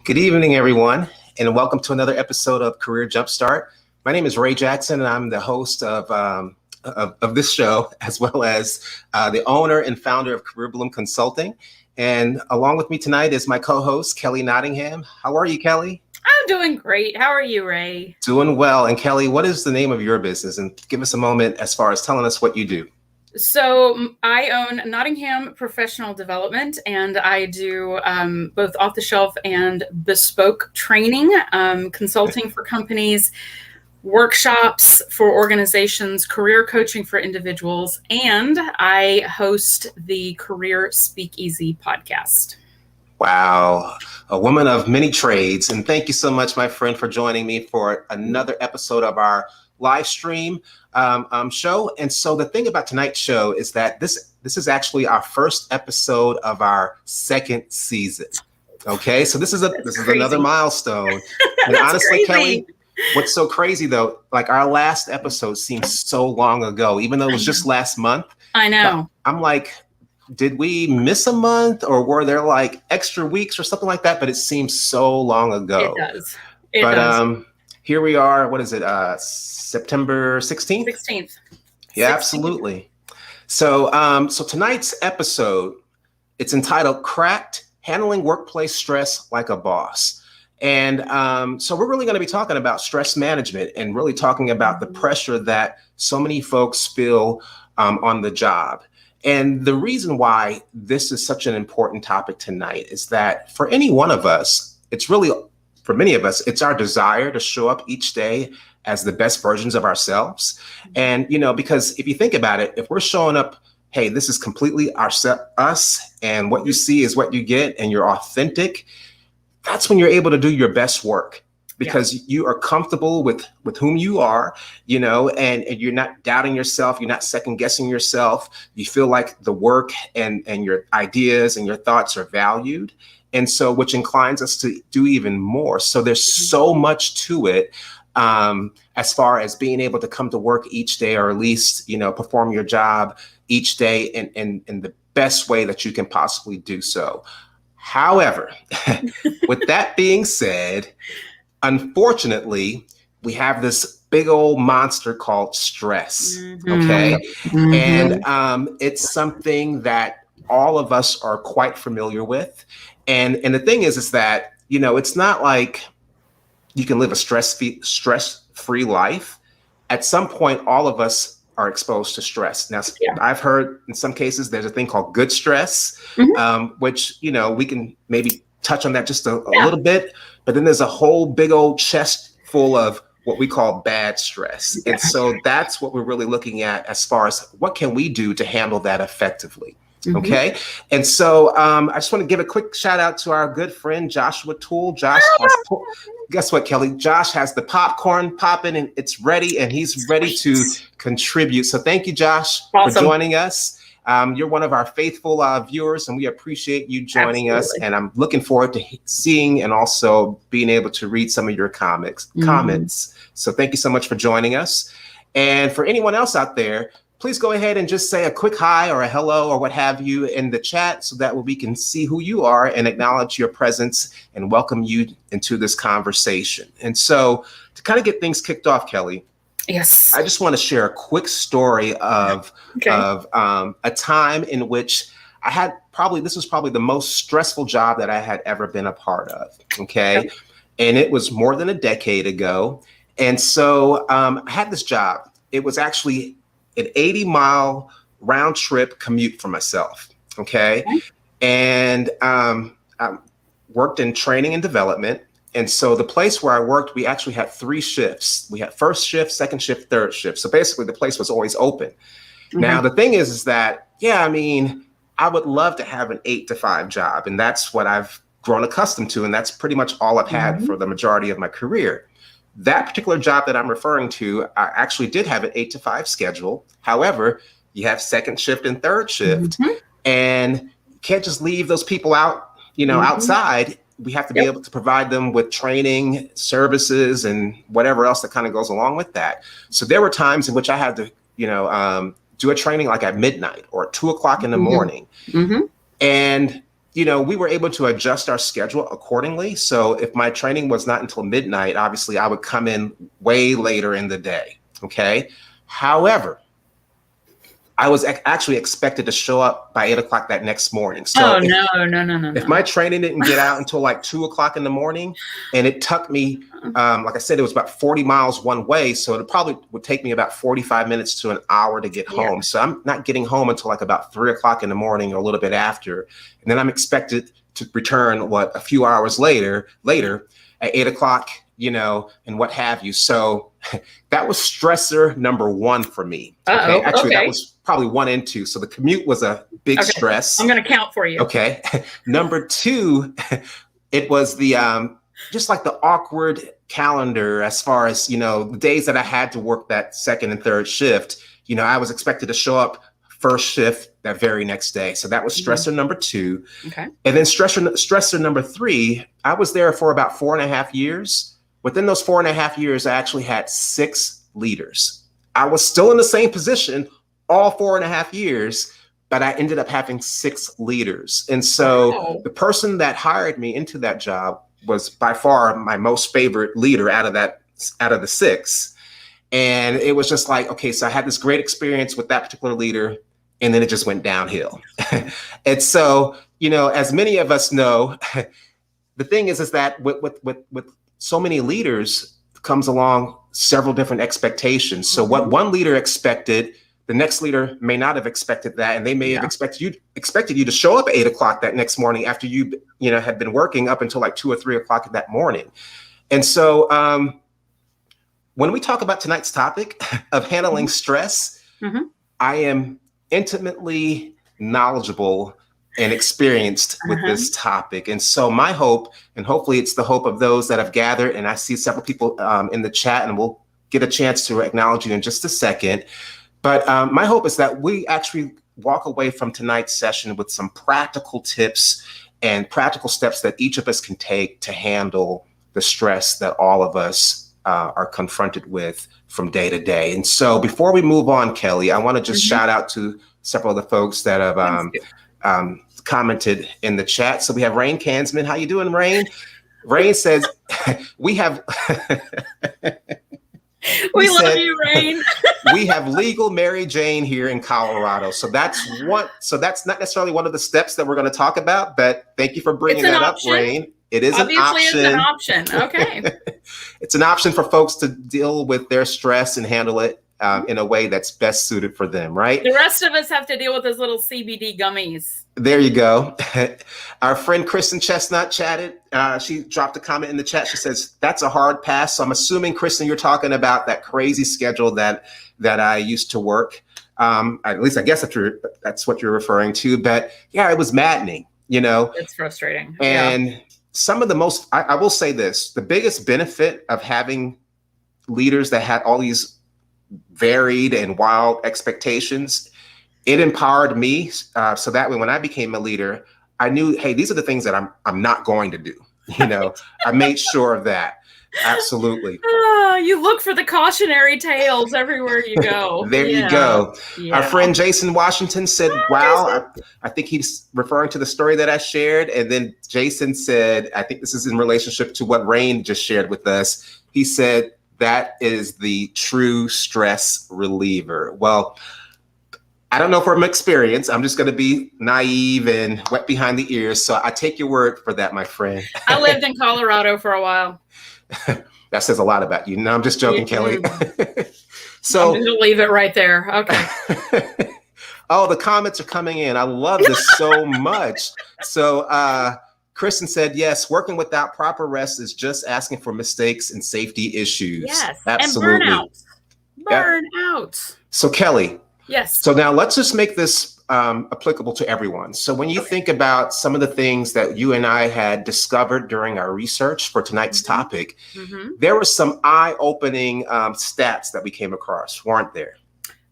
Good evening, everyone, and welcome to another episode of Career Jumpstart. My name is Ray Jackson, and I'm the host of this show, as well as the owner and founder of Career Bloom Consulting. And along with me tonight is my co-host, Kelly Nottingham. How are you, Kelly? I'm doing great. How are you, Ray? Doing well. And Kelly, what is the name of your business? And give us a moment as far as telling us what you do. So I own Nottingham Professional Development, and I do both off-the-shelf and bespoke training, consulting for companies, workshops for organizations, career coaching for individuals, and I host the Career Speakeasy podcast. Wow, a woman of many trades. And thank you so much, my friend, for joining me for another episode of our live stream show. And so the thing about tonight's show is that this is actually our first episode of our second season. Okay, so this is another milestone. And honestly, Kelly, what's so crazy though, like our last episode seems so long ago, even though it was just last month. I know. I'm like, did we miss a month, or were there like extra weeks or something like that? But it seems so long ago. It does. It does. Here we are. What is it? September 16th? 16th. Yeah, 16th. Absolutely. So tonight's episode, it's entitled Cracked: Handling Workplace Stress Like a Boss. And so we're really going to be talking about stress management and really talking about the pressure that so many folks feel on the job. And the reason why this is such an important topic tonight is that for any one of us, for many of us, it's our desire to show up each day as the best versions of ourselves. And, because if you think about it, if we're showing up, hey, this is completely us, and what you see is what you get, and you're authentic, that's when you're able to do your best work. Because you are comfortable with whom you are, and you're not doubting yourself. You're not second guessing yourself. You feel like the work and your ideas and your thoughts are valued. And so which inclines us to do even more. So there's so much to it as far as being able to come to work each day, or at least, perform your job each day in the best way that you can possibly do so. However, with that being said, unfortunately, we have this big old monster called stress, okay? And it's something that all of us are quite familiar with. And the thing is that, it's not like you can live a stress-free life. At some point, all of us are exposed to stress. Now, I've heard in some cases there's a thing called good stress, which, we can maybe touch on that just a little bit. But then there's a whole big old chest full of what we call bad stress. And so that's what we're really looking at as far as what can we do to handle that effectively. Okay. And so I just want to give a quick shout out to our good friend, Joshua Toole. Guess what, Kelly? Josh has the popcorn popping and it's ready, and he's ready to contribute. So thank you, Josh, for joining us. You're one of our faithful viewers, and we appreciate you joining us. And I'm looking forward to seeing and also being able to read some of your comments. So thank you so much for joining us. And for anyone else out there, please go ahead and just say a quick hi or a hello or what have you in the chat, so that we can see who you are and acknowledge your presence and welcome you into this conversation. And so to kind of get things kicked off, Kelly, yes, I just want to share a quick story of a time in which this was probably the most stressful job that I had ever been a part of. Okay. And it was more than a decade ago. And so I had this job. It was actually an 80-mile round trip commute for myself. Okay. And I worked in training and development. And so the place where I worked, we actually had 3 shifts. We had first shift, second shift, third shift. So basically the place was always open. Now, the thing is that, I would love to have an 8-to-5 job. And that's what I've grown accustomed to. And that's pretty much all I've had for the majority of my career. That particular job that I'm referring to, I actually did have an 8-to-5 schedule. However, you have second shift and third shift, and you can't just leave those people out, outside. We have to be able to provide them with training, services, and whatever else that kind of goes along with that. So there were times in which I had to, do a training like at midnight or at 2 o'clock in the morning. And we were able to adjust our schedule accordingly. So if my training was not until midnight, obviously I would come in way later in the day. Okay. However, I was actually expected to show up by 8 o'clock that next morning. So if my training didn't get out until like 2 o'clock in the morning, and it took me, like I said, it was about 40 miles one way. So it probably would take me about 45 minutes to an hour to get home. So I'm not getting home until like about 3 o'clock in the morning or a little bit after. And then I'm expected to return a few hours later at 8 o'clock, and what have you. So that was stressor number one for me. Okay. Actually, that was probably 1 and 2. So the commute was a big stress. I'm going to count for you. Okay. Number 2, it was the, just like the awkward calendar as far as, the days that I had to work that second and third shift, I was expected to show up first shift that very next day. So that was stressor number 2. Okay. And then stressor number 3, I was there for about 4.5 years. Within those 4.5 years, I actually had 6 leaders. I was still in the same position all 4.5 years, but I ended up having 6 leaders. And so the person that hired me into that job was by far my most favorite leader out of the 6. And it was just like, okay, so I had this great experience with that particular leader, and then it just went downhill. And so, as many of us know, the thing is that with so many leaders comes along several different expectations. So what one leader expected, the next leader may not have expected that, and they may have expected you to show up at 8 o'clock that next morning after you had been working up until like 2 or 3 o'clock that morning. And so when we talk about tonight's topic of handling stress, I am intimately knowledgeable and experienced with this topic. And so my hope, and hopefully it's the hope of those that have gathered, and I see several people in the chat, and we'll get a chance to acknowledge you in just a second. But my hope is that we actually walk away from tonight's session with some practical tips and practical steps that each of us can take to handle the stress that all of us are confronted with from day to day. And so before we move on, Kelly, I want to just shout out to several of the folks that have commented in the chat. So we have Rain Kansman. How you doing, Rain? Rain says, we have... We love you, Rain. We have legal Mary Jane here in Colorado. So that's not necessarily one of the steps that we're going to talk about, but thank you for bringing that up, Rain. It is Obviously, an option. it's an option. Okay. It's an option for folks to deal with their stress and handle it in a way that's best suited for them, right? The rest of us have to deal with those little CBD gummies. There you go. Our friend Kristen Chestnut chatted. She dropped a comment in the chat. She says, that's a hard pass. So I'm assuming, Kristen, you're talking about that crazy schedule that I used to work. At least I guess that's what you're referring to. But yeah, it was maddening, It's frustrating. And some of the most, I will say this, the biggest benefit of having leaders that had all these varied and wild expectations, it empowered me so that when I became a leader, I knew, hey, these are the things that I'm not going to do. I made sure of that. Absolutely. You look for the cautionary tales everywhere you go. There you go. Yeah. Our friend Jason Washington said, wow, I think he's referring to the story that I shared. And then Jason said, I think this is in relationship to what Rain just shared with us. He said, that is the true stress reliever. Well, I don't know from experience. I'm just going to be naive and wet behind the ears. So I take your word for that, my friend. I lived in Colorado for a while. That says a lot about you. No, I'm just joking, Kelly. So I'm going to leave it right there. Okay. Oh, the comments are coming in. I love this so much. So Kristen said, yes, working without proper rest is just asking for mistakes and safety issues. Yes. Absolutely. And burnout. So Kelly. Yes. So now let's just make this applicable to everyone. So when you think about some of the things that you and I had discovered during our research for tonight's topic, there were some eye-opening stats that we came across, weren't there?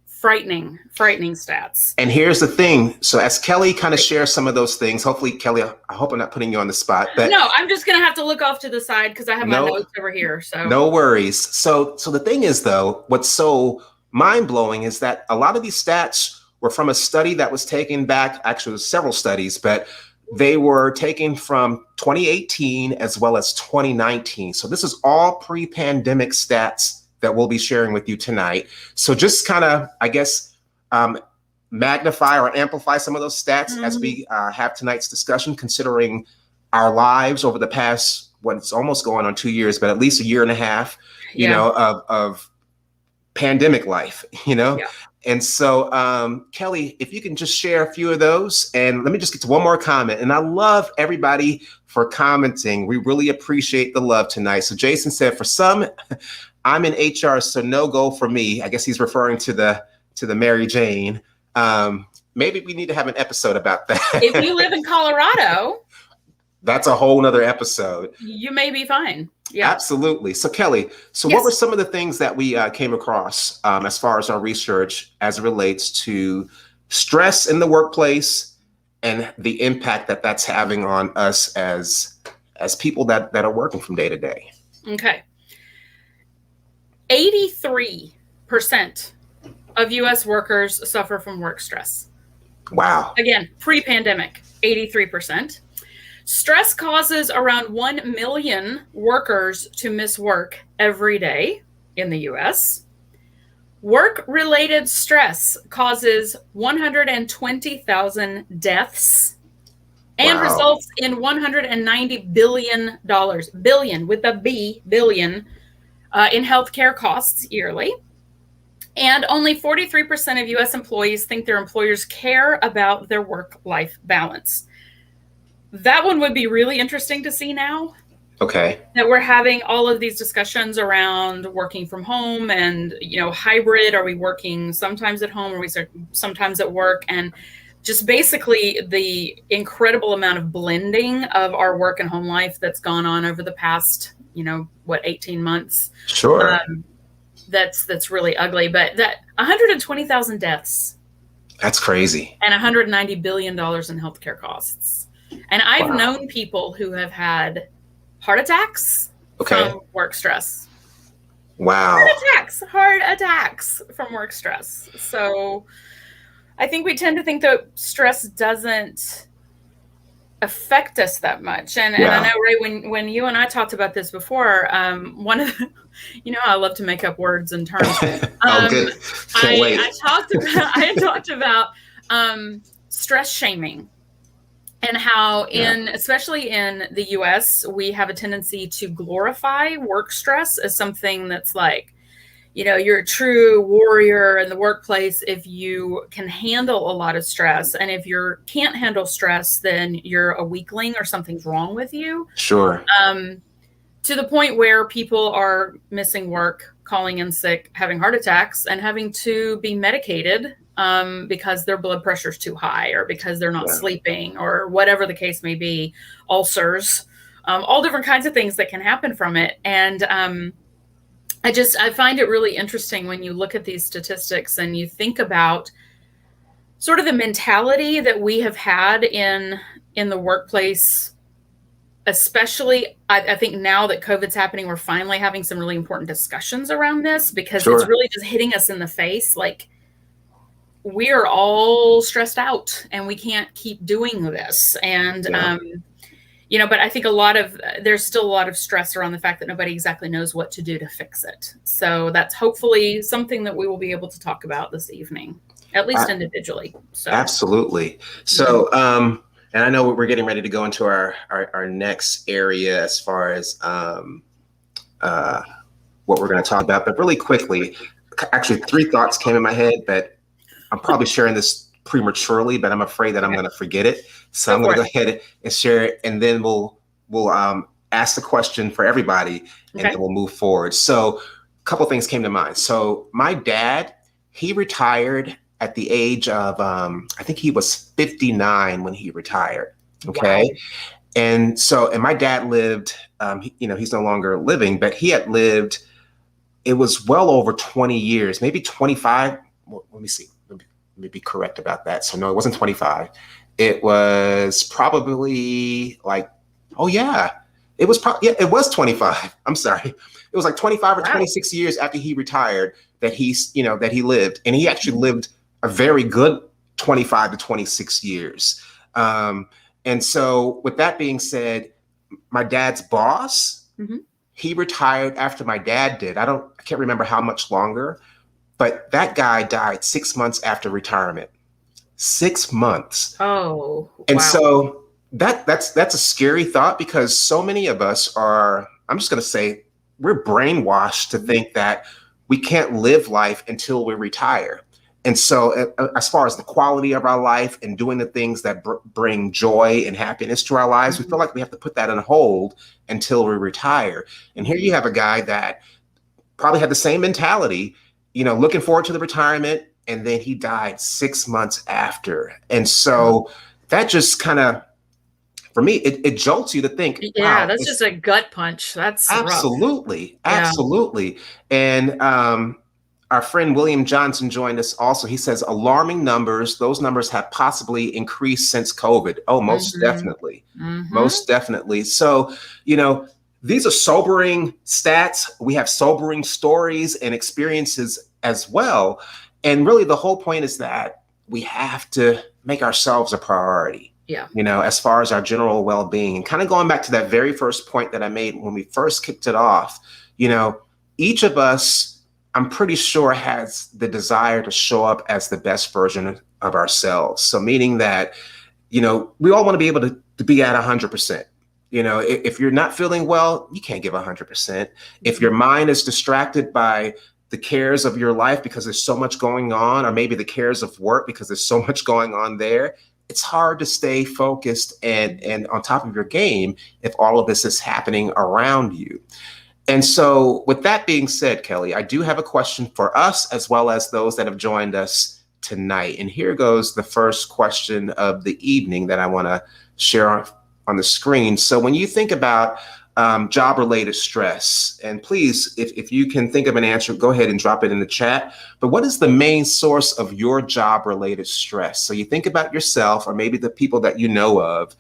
Frightening stats. And here's the thing. So as Kelly kind of shares some of those things, hopefully, Kelly, I hope I'm not putting you on the spot. But no, I'm just going to have to look off to the side because I have my notes over here. So no worries. So the thing is, though, what's so mind-blowing is that a lot of these stats were from a study that was taken back, actually it was several studies, but They were taken from 2018 as well as 2019. So this is all pre-pandemic stats that we'll be sharing with you tonight. So just kind of, I guess, magnify or amplify some of those stats as we have tonight's discussion, considering our lives over the past, it's almost going on 2 years, but at least a year and a half, you know, of pandemic life, you know? Yeah. And so, Kelly, if you can just share a few of those, and let me just get to one more comment. And I love everybody for commenting. We really appreciate the love tonight. So Jason said, for some, I'm in HR, so no go for me. I guess he's referring to the Mary Jane. Maybe we need to have an episode about that. If you live in Colorado, that's a whole nother episode. You may be fine. Yeah, absolutely. So Kelly, what were some of the things that we came across as far as our research as it relates to stress in the workplace and the impact that that's having on us as people that are working from day to day? Okay. 83% of U.S. workers suffer from work stress. Wow. Again, pre-pandemic, 83%. Stress causes around 1 million workers to miss work every day in the U.S. Work-related stress causes 120,000 deaths and results in $190 billion with a B, billion, in healthcare costs yearly. And only 43% of U.S. employees think their employers care about their work-life balance. That one would be really interesting to see now. Okay. That we're having all of these discussions around working from home and, you know, hybrid. Are we working sometimes at home? Are we sometimes at work? And just basically the incredible amount of blending of our work and home life that's gone on over the past, 18 months. Sure. That's really ugly. But that 120,000 deaths. That's crazy. And $190 billion in healthcare costs. And I've known people who have had heart attacks from work stress. Wow. Heart attacks from work stress. So I think we tend to think that stress doesn't affect us that much. And I know, Ray, when you and I talked about this before, one of the, I love to make up words and terms. Good. Can't wait. I talked about stress shaming. And how especially in the US, we have a tendency to glorify work stress as something that's like, you're a true warrior in the workplace if you can handle a lot of stress. And if you can't handle stress, then you're a weakling or something's wrong with you. Sure. To the point where people are missing work, calling in sick, having heart attacks, and having to be medicated because their blood pressure is too high, or because they're not sleeping, or whatever the case may be, ulcers, all different kinds of things that can happen from it. And I find it really interesting when you look at these statistics and you think about sort of the mentality that we have had in the workplace, especially I think now that COVID's happening, we're finally having some really important discussions around this, because it's really just hitting us in the face. Like, we are all stressed out and we can't keep doing this. And, but I think there's still a lot of stress around the fact that nobody exactly knows what to do to fix it. So that's hopefully something that we will be able to talk about this evening, at least individually. So. Absolutely. So, and I know we're getting ready to go into our next area as far as what we're going to talk about, but really quickly, actually 3 thoughts came in my head, but I'm probably sharing this prematurely, but I'm afraid that I'm going to forget it. So I'm going to go ahead and share it, and then we'll ask the question for everybody, and then we'll move forward. So a couple things came to mind. So my dad, he retired at the age of, I think he was 59 when he retired. Okay. Wow. And my dad lived, he's no longer living, but he had lived, it was well over 20 years, maybe 25. Well, let me see. Let me be correct about that. So no, it wasn't 25. It was probably like, it was 25. I'm sorry. It was like 25 or 26 years after he retired that that he lived. And he actually lived a very good 25 to 26 years. And so with that being said, my dad's boss, he retired after my dad did. I can't remember how much longer, but that guy died 6 months after retirement. 6 months. Oh, wow. And so that's a scary thought, because so many of us are, I'm just going to say, we're brainwashed to think that we can't live life until we retire. And so as far as the quality of our life and doing the things that bring joy and happiness to our lives, we feel like we have to put that on hold until we retire. And here you have a guy that probably had the same mentality, looking forward to the retirement, and then he died 6 months after. And so that just kind of, for me, it jolts you to think, yeah, wow, that's just a gut punch. That's absolutely, absolutely. And our friend William Johnson joined us also. He says alarming numbers. Those numbers have possibly increased since COVID. Oh, most definitely. Most definitely. So, these are sobering stats. We have sobering stories and experiences as well. And really the whole point is that we have to make ourselves a priority. Yeah. As far as our general well-being. And kind of going back to that very first point that I made when we first kicked it off, each of us, I'm pretty sure, has the desire to show up as the best version of ourselves. So meaning that, we all want to be able to be at 100%. If you're not feeling well, you can't give 100%. If your mind is distracted by the cares of your life because there's so much going on, or maybe the cares of work because there's so much going on there, it's hard to stay focused and on top of your game if all of this is happening around you. And so with that being said, Kelly, I do have a question for us as well as those that have joined us tonight. And here goes the first question of the evening that I want to share on the screen. So when you think about job-related stress, and please, if you can think of an answer, go ahead and drop it in the chat. But what is the main source of your job-related stress? So you think about yourself, or maybe the people that you know of.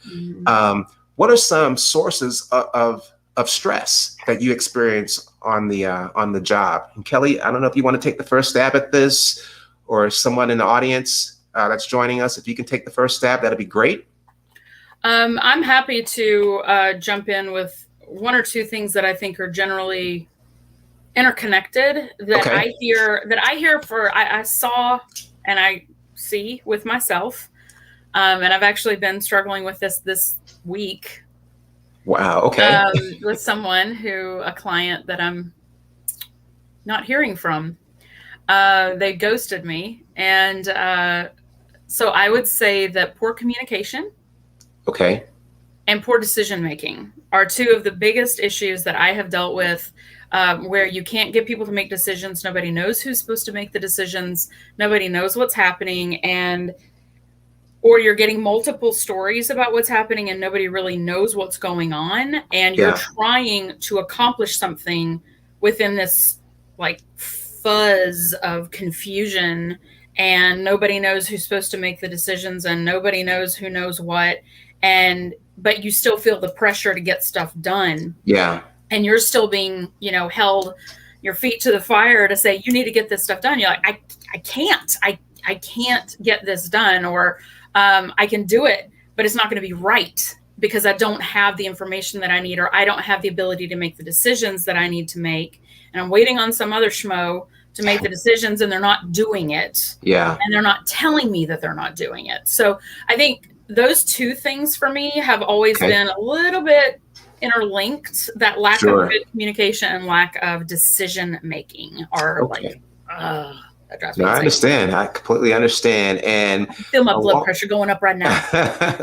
What are some sources of stress that you experience on the job? And Kelly, I don't know if you want to take the first stab at this, or someone in the audience that's joining us, if you can take the first stab, that'd be great. I'm happy to jump in with one or two things that I think are generally interconnected that I saw and I see with myself. And I've actually been struggling with this week. Wow. Okay. With a client that I'm not hearing from. They ghosted me. And so I would say that poor communication. Okay. And poor decision-making are two of the biggest issues that I have dealt with, where you can't get people to make decisions. Nobody knows who's supposed to make the decisions. Nobody knows what's happening. Or you're getting multiple stories about what's happening and nobody really knows what's going on. And you're trying to accomplish something within this like fuzz of confusion, and nobody knows who's supposed to make the decisions and nobody knows who knows what. But you still feel the pressure to get stuff done. Yeah. And you're still being, held your feet to the fire to say, you need to get this stuff done. You're like, I can't get this done, or I can do it, but it's not going to be right because I don't have the information that I need, or I don't have the ability to make the decisions that I need to make. And I'm waiting on some other schmo to make the decisions, and they're not doing it. Yeah. And they're not telling me that they're not doing it. So I think those two things for me have always been a little bit interlinked. That lack of good communication and lack of decision making are that drives me insane. I understand. I completely understand. And I feel my blood pressure going up right now.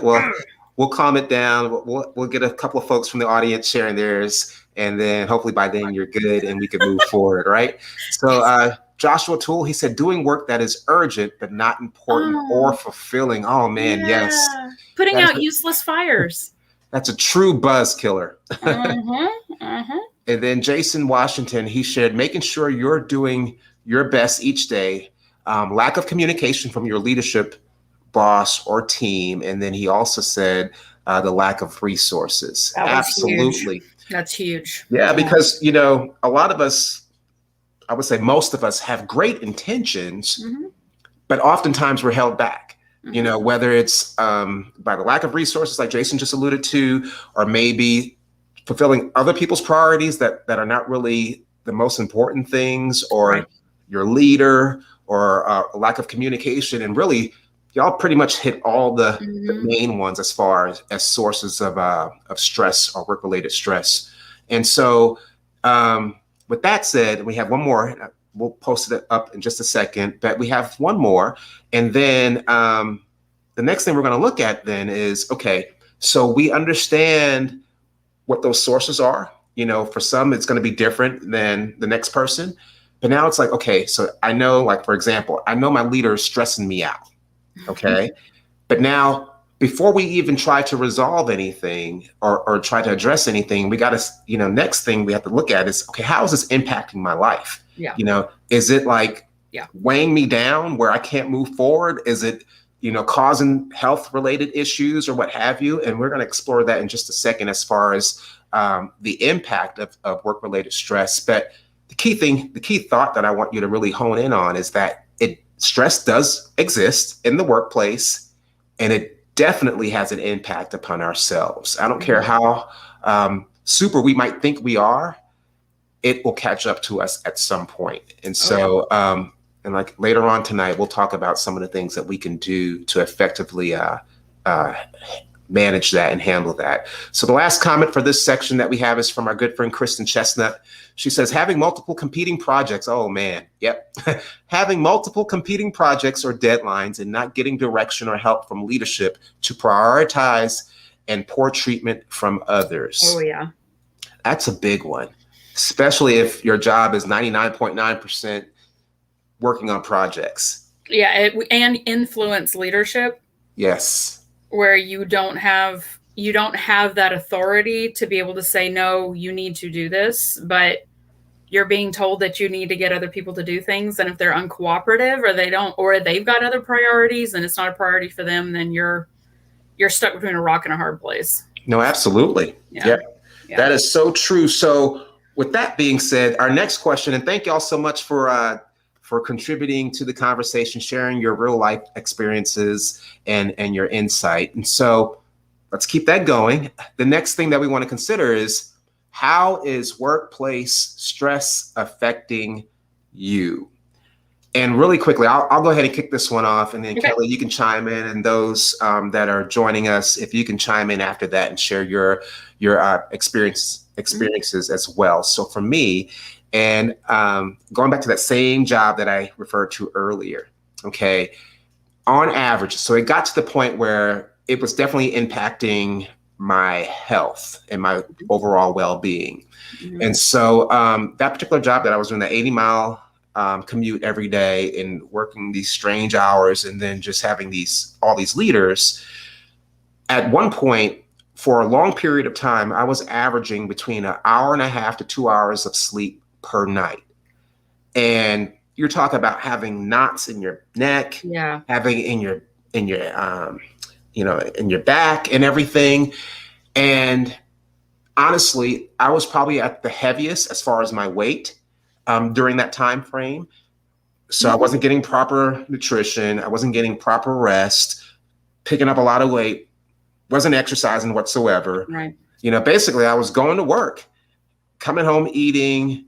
Well, we'll calm it down. We'll get a couple of folks from the audience sharing theirs, and then hopefully by then you're good and we can move forward, right? So Joshua Toole, he said, doing work that is urgent but not important or fulfilling. Oh man, yes. Putting out useless fires. That's a true buzz killer. And then Jason Washington, he shared, making sure you're doing your best each day, lack of communication from your leadership, boss, or team. And then he also said the lack of resources. Absolutely. Huge. That's huge. Yeah, because, a lot of us, I would say most of us have great intentions, but oftentimes we're held back. you know, whether it's by the lack of resources like Jason just alluded to, or maybe fulfilling other people's priorities that are not really the most important things, or Right. your leader, or a lack of communication. And really, y'all pretty much hit all the main ones as far as sources of stress or work-related stress. And so with that said, we have one more. We'll post it up in just a second, but we have one more. And then the next thing we're going to look at then is, okay, so we understand what those sources are. You know, for some, it's going to be different than the next person. But now it's like, okay, so I know, like, for example, I know my leader is stressing me out. Okay. But now, before we even try to resolve anything or try to address anything, we got to, you know, next thing we have to look at is, okay, how is this impacting my life? Yeah. You know, is it like weighing me down where I can't move forward? Is it, you know, causing health related issues or what have you? And we're going to explore that in just a second as far as the impact of work related stress. But the key thought that I want you to really hone in on is that stress does exist in the workplace, and it definitely has an impact upon ourselves. I don't care how super we might think we are, it will catch up to us at some point. And so, and like later on tonight, we'll talk about some of the things that we can do to effectively manage that and handle that. So the last comment for this section that we have is from our good friend, Kristen Chestnut. She says, having multiple competing projects. Oh man. Yep. Having multiple competing projects or deadlines and not getting direction or help from leadership to prioritize, and poor treatment from others. Oh yeah. That's a big one, especially if your job is 99.9% working on projects. Yeah. And influence leadership. Yes. Where you don't have that authority to be able to say, no, you need to do this, but you're being told that you need to get other people to do things. And if they're uncooperative or they don't, or they've got other priorities and it's not a priority for them, then you're stuck between a rock and a hard place. No, absolutely. Yeah. That is so true. So with that being said, our next question, and thank y'all so much for contributing to the conversation, sharing your real life experiences and your insight. And so let's keep that going. The next thing that we want to consider is, how is workplace stress affecting you? And really quickly, I'll go ahead and kick this one off, and then Kelly, you can chime in, and those that are joining us, if you can chime in after that and share your experiences as well. So for me, and going back to that same job that I referred to earlier, okay, on average, so it got to the point where it was definitely impacting my health and my overall well-being. And so that particular job that I was doing, the 80-mile commute every day and working these strange hours, and then just having all these leaders, at one point, for a long period of time, I was averaging between 1.5 hours to 2 hours of sleep per night. And you're talking about having knots in your neck, having in your in your back and everything. And honestly, I was probably at the heaviest as far as my weight during that time frame. So I wasn't getting proper nutrition. I wasn't getting proper rest, picking up a lot of weight, wasn't exercising whatsoever. Right. You know, basically I was going to work, coming home, eating,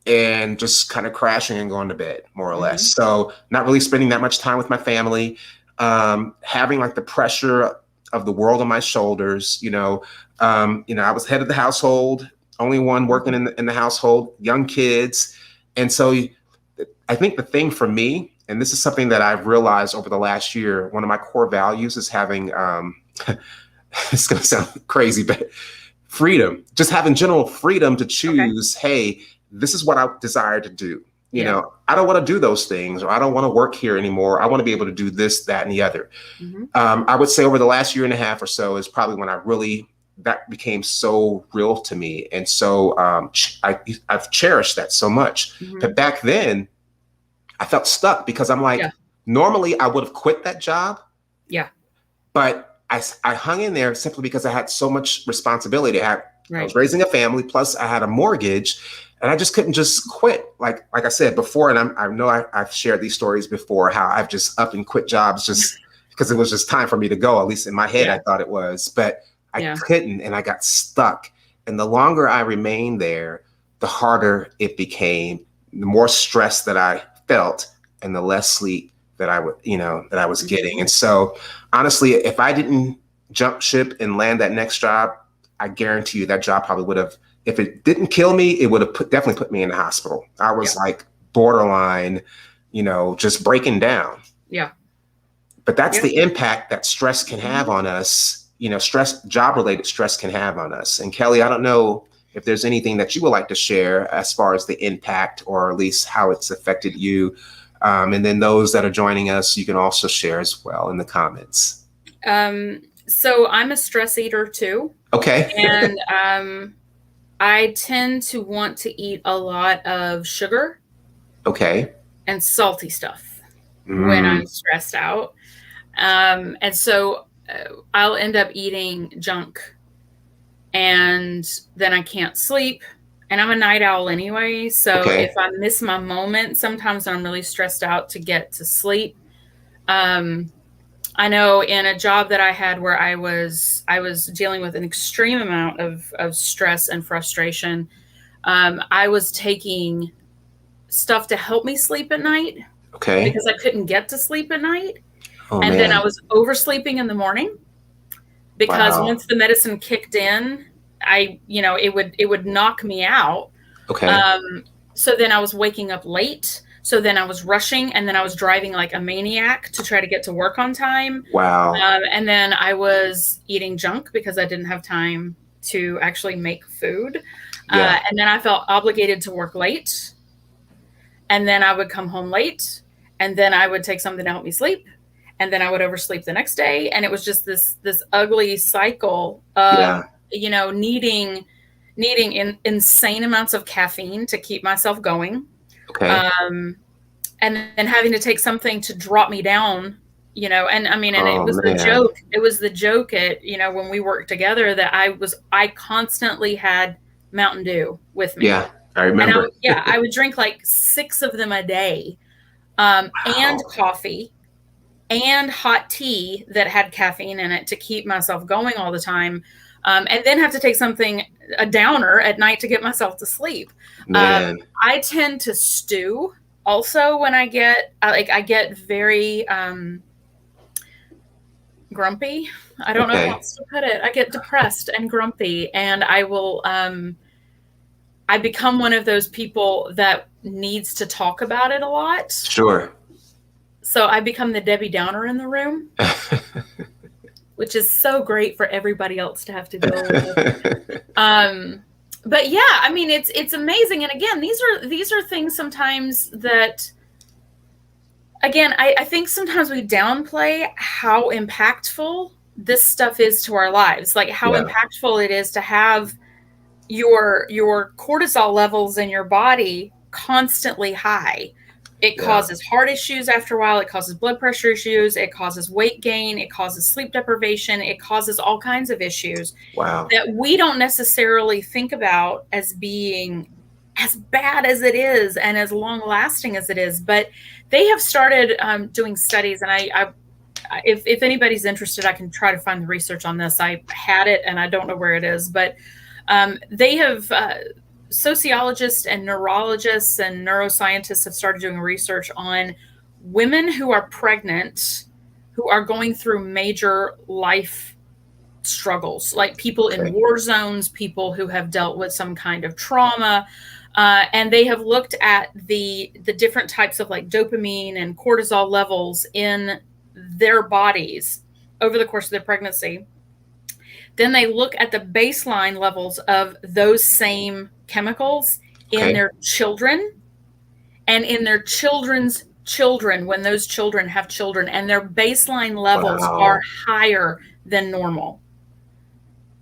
and just kind of crashing and going to bed, more or less. So not really spending that much time with my family, having like the pressure of the world on my shoulders. I was head of the household, only one working in the household, young kids. And so I think the thing for me, and this is something that I've realized over the last year, one of my core values is having, it's going to sound crazy, but freedom, just having general freedom to choose, hey, this is what I desire to do. You know, I don't want to do those things, or I don't want to work here anymore. I want to be able to do this, that, and the other. I would say over the last 1.5 years or so is probably when that became so real to me. And so I've cherished that so much. But back then I felt stuck, because I'm like, normally I would have quit that job. But I hung in there simply because I had so much responsibility. I was raising a family, plus I had a mortgage, and I just couldn't just quit. Like I said before, and I know I've shared these stories before, how I've just up and quit jobs just, because it was just time for me to go. At least in my head, Yeah. I thought it was, but I Yeah. couldn't, and I got stuck. And the longer I remained there, the harder it became, the more stress that I felt, and the less sleep that I would, that I was getting. And so honestly, if I didn't jump ship and land that next job, I guarantee you that job probably would have, if it didn't kill me, it would have definitely put me in the hospital. I was like borderline, just breaking down. Yeah. But that's the impact that stress can have on us. Job-related stress can have on us. And Kelly, I don't know if there's anything that you would like to share as far as the impact, or at least how it's affected you. And then those that are joining us, you can also share as well in the comments. So I'm a stress eater too. Okay. And I tend to want to eat a lot of sugar. Okay. And salty stuff when I'm stressed out. And so I'll end up eating junk, and then I can't sleep. And I'm a night owl anyway. So if I miss my moment, sometimes I'm really stressed out to get to sleep. I know in a job that I had where I was dealing with an extreme amount of stress and frustration, I was taking stuff to help me sleep at night. Okay. Because I couldn't get to sleep at night. Oh, and man. Then I was oversleeping in the morning, because once the medicine kicked in, it would knock me out. Okay. So then I was waking up late. So then I was rushing, and then I was driving like a maniac to try to get to work on time. Wow. And then I was eating junk because I didn't have time to actually make food. And then I felt obligated to work late. And then I would come home late, and then I would take something to help me sleep, and then I would oversleep the next day. And it was just this ugly cycle of, needing insane amounts of caffeine to keep myself going. Okay. And then having to take something to drop me down, and I mean, and it was the joke. It was the joke at, when we worked together, that I constantly had Mountain Dew with me. Yeah. I remember. And I would drink like 6 of them a day, and coffee and hot tea that had caffeine in it to keep myself going all the time. And then have to take a downer at night to get myself to sleep. I tend to stew also when I get very grumpy. I don't know how else to put it. I get depressed and grumpy, and I will, I become one of those people that needs to talk about it a lot. Sure. So I become the Debbie Downer in the room, which is so great for everybody else to have to deal with. But yeah, I mean, it's amazing. And again, these are things sometimes that, again, I think sometimes we downplay how impactful this stuff is to our lives, like how impactful it is to have your cortisol levels in your body constantly high. It causes heart issues after a while. It causes blood pressure issues. It causes weight gain. It causes sleep deprivation. It causes all kinds of issues that we don't necessarily think about as being as bad as it is and as long lasting as it is. But they have started doing studies, and if anybody's interested, I can try to find the research on this. I had it and I don't know where it is, but they have sociologists and neurologists and neuroscientists have started doing research on women who are pregnant, who are going through major life struggles, like people in war zones, people who have dealt with some kind of trauma. And they have looked at the different types of like dopamine and cortisol levels in their bodies over the course of their pregnancy. Then they look at the baseline levels of those same chemicals in their children and in their children's children when those children have children, and their baseline levels are higher than normal.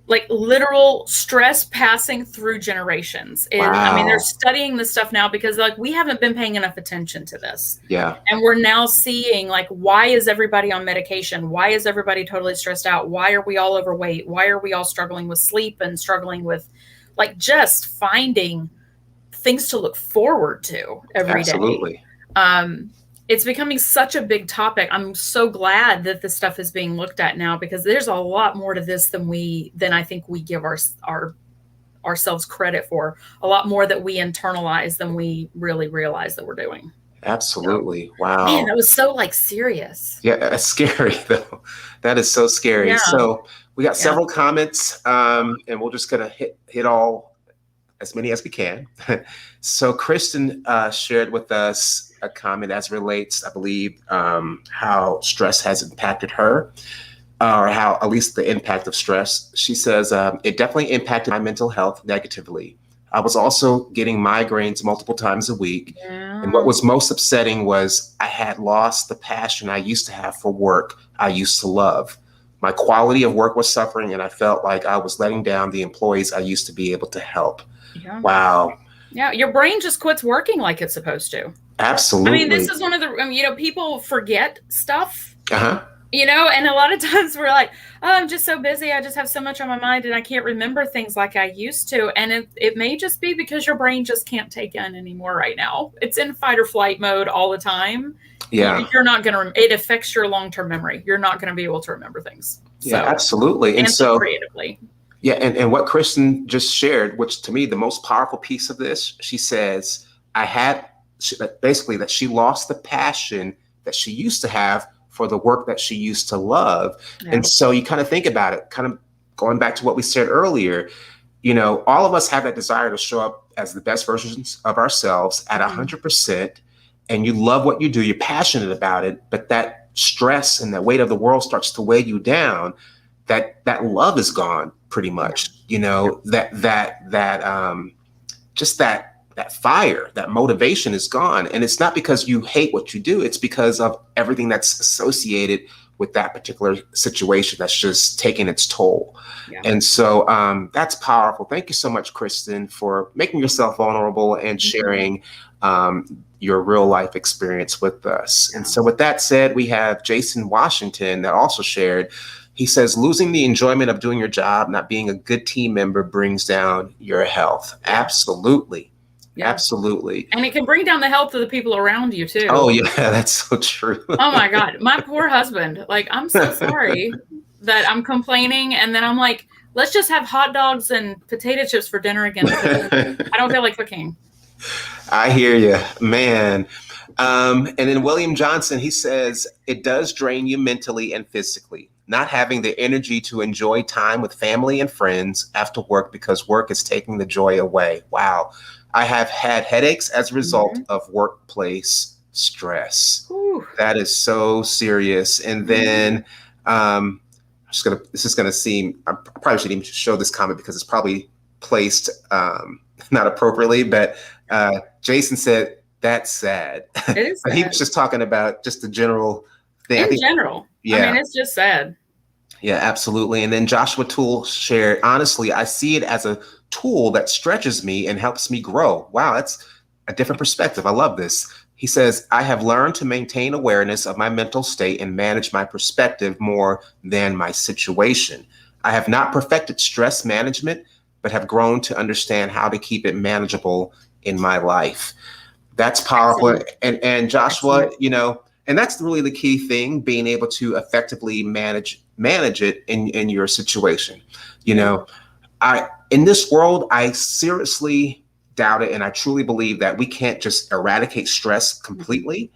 Like literal stress passing through generations. I mean, they're studying this stuff now because like we haven't been paying enough attention to this. Yeah. And we're now seeing like, why is everybody on medication? Why is everybody totally stressed out? Why are we all overweight? Why are we all struggling with sleep and struggling with like just finding things to look forward to every day? Absolutely. it's becoming such a big topic. I'm so glad that this stuff is being looked at now, because there's a lot more to this than I think we give ourselves credit for. A lot more that we internalize than we really realize that we're doing. Absolutely. So, Wow. man, that was so like serious. Yeah, that's scary though. That is so scary. Yeah. So we got several comments, and we're just gonna hit all as many as we can. So Kristen shared with us a comment as relates, I believe, how stress has impacted her, or how at least the impact of stress. She says, it definitely impacted my mental health negatively. I was also getting migraines multiple times a week. Yeah. And what was most upsetting was I had lost the passion I used to have for work I used to love. My quality of work was suffering, and I felt like I was letting down the employees I used to be able to help. Yeah. Wow. Yeah, your brain just quits working like it's supposed to. Absolutely. I mean, this is one of the, people forget stuff. Uh-huh. And a lot of times we're like, oh, I'm just so busy. I just have so much on my mind and I can't remember things like I used to. And it may just be because your brain just can't take in anymore right now. It's in fight or flight mode all the time. Yeah. You're not going to, it affects your long-term memory. You're not going to be able to remember things. Yeah, absolutely. And so creatively. Yeah. And what Kristen just shared, which to me, the most powerful piece of this, she says, basically that she lost the passion that she used to have for the work that she used to love. Yeah. And so you kind of think about it, kind of going back to what we said earlier, all of us have that desire to show up as the best versions of ourselves at 100%. And you love what you do, you're passionate about it, but that stress and that weight of the world starts to weigh you down. That love is gone pretty much, that fire, that motivation is gone. And it's not because you hate what you do. It's because of everything that's associated with that particular situation that's just taking its toll. Yeah. And so that's powerful. Thank you so much, Kristen, for making yourself vulnerable and sharing your real life experience with us. And so with that said, we have Jason Washington that also shared. He says, losing the enjoyment of doing your job, not being a good team member brings down your health. Yeah. Absolutely. Yeah. Absolutely. And it can bring down the health of the people around you too. Oh yeah, that's so true. Oh my God. My poor husband. Like, I'm so sorry that I'm complaining. And then I'm like, let's just have hot dogs and potato chips for dinner again. I don't feel like cooking. I hear you, man. And then William Johnson, he says, it does drain you mentally and physically, not having the energy to enjoy time with family and friends after work because work is taking the joy away. Wow. I have had headaches as a result of workplace stress. Ooh. That is so serious. And then this is going to seem, I probably shouldn't even show this comment because it's probably placed not appropriately, but Jason said, that's sad. It is sad. He was just talking about just the general thing. In general. Yeah. I mean, it's just sad. Yeah, absolutely. And then Joshua Toole shared, honestly, I see it as a tool that stretches me and helps me grow. Wow, that's a different perspective. I love this. He says, I have learned to maintain awareness of my mental state and manage my perspective more than my situation. I have not perfected stress management, but have grown to understand how to keep it manageable in my life. That's powerful. And Joshua, and that's really the key thing, being able to effectively manage it in your situation. In this world, I seriously doubt it. And I truly believe that we can't just eradicate stress completely.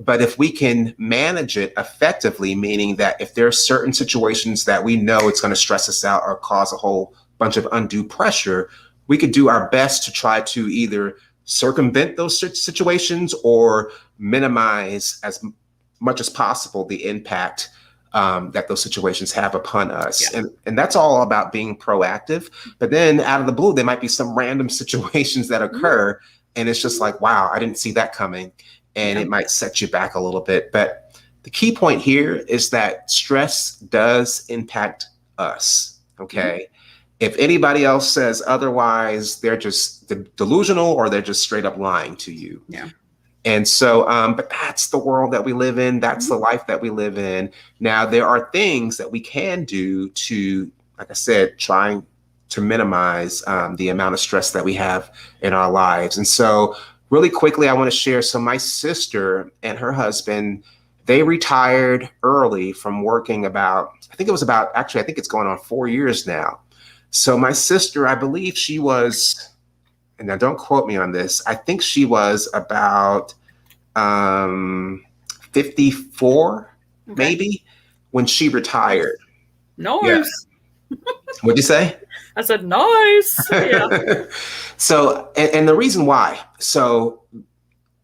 But if we can manage it effectively, meaning that if there are certain situations that we know it's going to stress us out or cause a whole bunch of undue pressure, we could do our best to try to either circumvent those situations or minimize as much as possible the impact that those situations have upon us. Yeah. And that's all about being proactive. But then out of the blue, there might be some random situations that occur. And it's just like, wow, I didn't see that coming. And it might set you back a little bit. But the key point here is that stress does impact us. Okay. Mm-hmm. If anybody else says otherwise, they're just delusional or they're just straight up lying to you. Yeah. And so, but that's the world that we live in. That's the life that we live in. Now, there are things that we can do to, like I said, trying to minimize the amount of stress that we have in our lives. And so really quickly, I want to share. So my sister and her husband, they retired early from working actually, I think it's going on 4 years now. So my sister, I believe she was, and now don't quote me on this, I think she was about 54, maybe, when she retired. Nice. Yeah. What'd you say? I said, nice. Yeah. So, and the reason why, so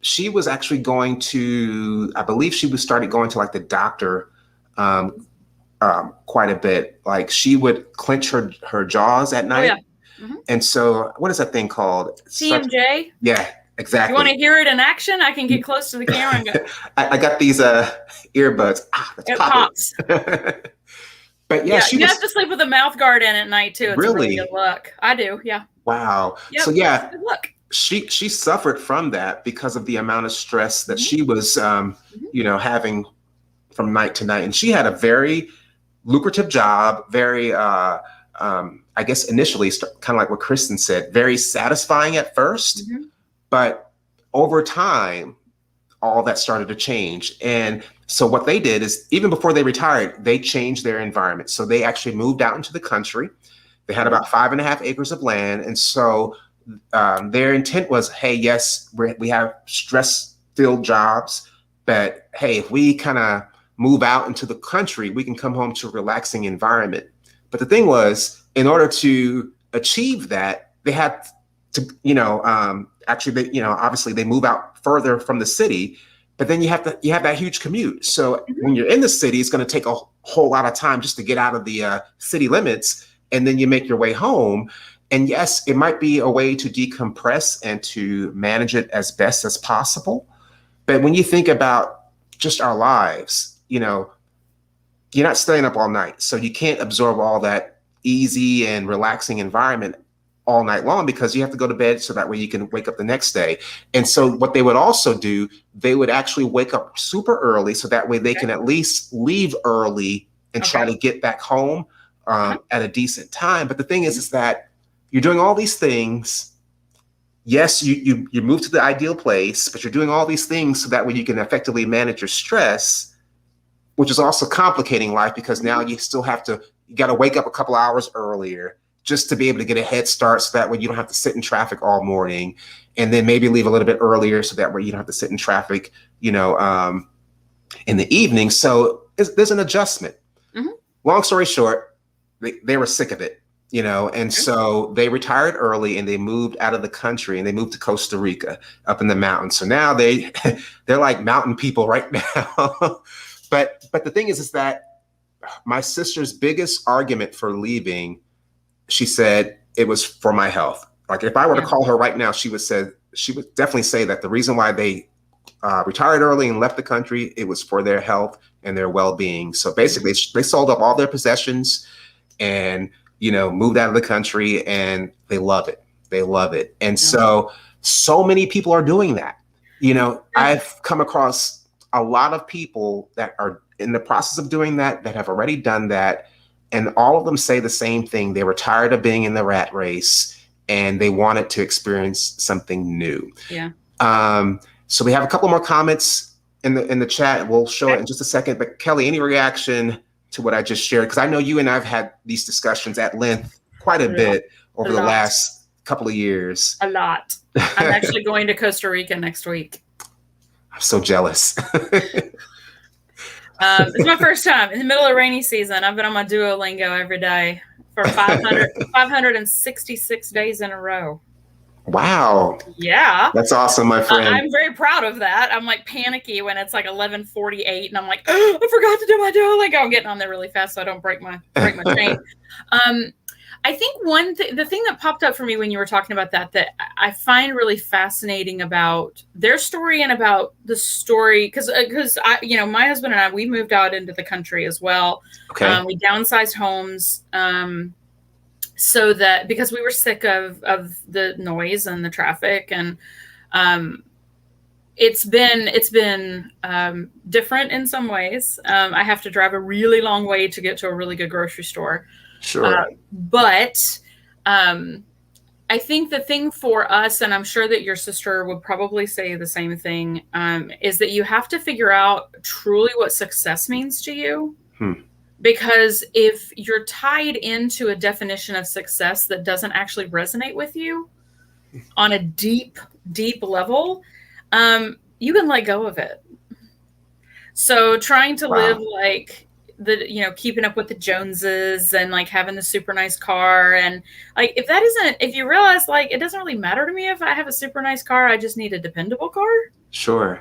she was actually going to, I believe she was started going to like the doctor quite a bit. Like she would clench her jaws at night. Oh, yeah. Mm-hmm. And so what is that thing called? TMJ? Yeah, exactly. You want to hear it in action? I can get close to the camera and go. I got these earbuds. It pops. But yeah, you have to sleep with a mouth guard in at night too. It's really good luck. I do. Yeah. Wow. Yep, so yeah, good luck. She suffered from that because of the amount of stress that she was, having from night to night. And she had a very lucrative job, very, I guess initially, kind of like what Kristen said, very satisfying at first, but over time, all that started to change. And so what they did is, even before they retired, they changed their environment. So they actually moved out into the country. They had about 5.5 acres of land. And so their intent was, hey, yes, we have stress-filled jobs, but hey, if we kind of move out into the country, we can come home to a relaxing environment. But the thing was, in order to achieve that, they had to, obviously they move out further from the city, but then you have that huge commute. So when you're in the city, it's going to take a whole lot of time just to get out of the city limits, and then you make your way home. And yes, it might be a way to decompress and to manage it as best as possible. But when you think about just our lives, you're not staying up all night. So you can't absorb all that easy and relaxing environment all night long, because you have to go to bed so that way you can wake up the next day. And so what they would also do, they would actually wake up super early so that way they can at least leave early and try to get back home at a decent time. But the thing is that you're doing all these things. Yes, you move to the ideal place, but you're doing all these things so that way you can effectively manage your stress, which is also complicating life, because now you got to wake up a couple hours earlier just to be able to get a head start, so that way you don't have to sit in traffic all morning, and then maybe leave a little bit earlier so that way you don't have to sit in traffic, in the evening. So there's an adjustment. Long story short, they were sick of it, and so they retired early and they moved out of the country and they moved to Costa Rica up in the mountains. So now they're like mountain people right now. But the thing is that my sister's biggest argument for leaving, she said, it was for my health. Like if I were to call her right now, she would definitely say that the reason why they retired early and left the country, it was for their health and their well-being. So basically they sold up all their possessions and, moved out of the country, and they love it. They love it. And so many people are doing that. I've come across a lot of people that are in the process of doing that have already done that. And all of them say the same thing. They were tired of being in the rat race and they wanted to experience something new. Yeah. So we have a couple more comments in the chat. We'll show it in just a second. But Kelly, any reaction to what I just shared? Because I know you and I've had these discussions at length quite a bit over the last couple of years. A lot. I'm actually going to Costa Rica next week. I'm so jealous. It's my first time in the middle of rainy season. I've been on my Duolingo every day for 566 days in a row. Wow. Yeah. That's awesome, my friend. I'm very proud of that. I'm like panicky when it's like 11:48 and I'm like, oh, I forgot to do my Duolingo. I'm getting on there really fast so I don't break my chain. I think the thing that popped up for me when you were talking about that I find really fascinating about their story and about the story, because my husband and I, we moved out into the country as well. Okay. We downsized homes so that because we were sick of the noise and the traffic, and it's been different in some ways. I have to drive a really long way to get to a really good grocery store. Sure. But I think the thing for us, and I'm sure that your sister would probably say the same thing, is that you have to figure out truly what success means to you. Because if you're tied into a definition of success that doesn't actually resonate with you on a deep, deep level, you can let go of it. So trying to live like keeping up with the Joneses and like having the super nice car. And like, if you realize like, it doesn't really matter to me if I have a super nice car, I just need a dependable car. Sure.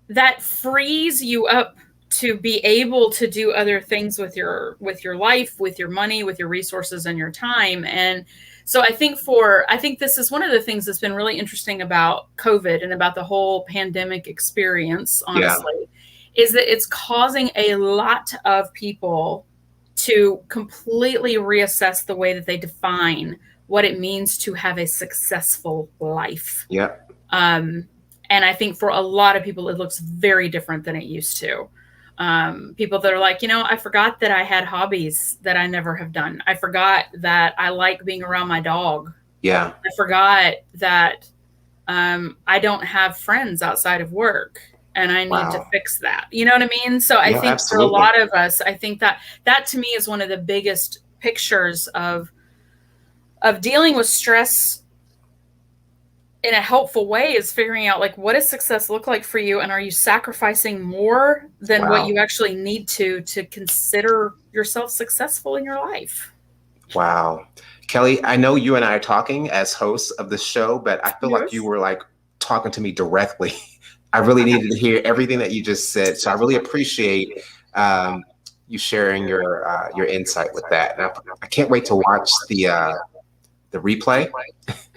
That frees you up to be able to do other things with your life, with your money, with your resources and your time. And so I think this is one of the things that's been really interesting about COVID and about the whole pandemic experience, honestly, is that it's causing a lot of people to completely reassess the way that they define what it means to have a successful life. Yep. And I think for a lot of people, it looks very different than it used to. People that are like, I forgot that I had hobbies that I never have done. I forgot that I like being around my dog. Yeah. I forgot that I don't have friends outside of work, and I need to fix that. You know what I mean? So I think absolutely. For a lot of us, I think that to me is one of the biggest pictures of dealing with stress in a helpful way, is figuring out like, what does success look like for you? And are you sacrificing more than what you actually need to consider yourself successful in your life? Wow. Kelly, I know you and I are talking as hosts of the show, but I feel like you were like talking to me directly. I really needed to hear everything that you just said. So I really appreciate you sharing your insight with that. And I can't wait to watch the replay.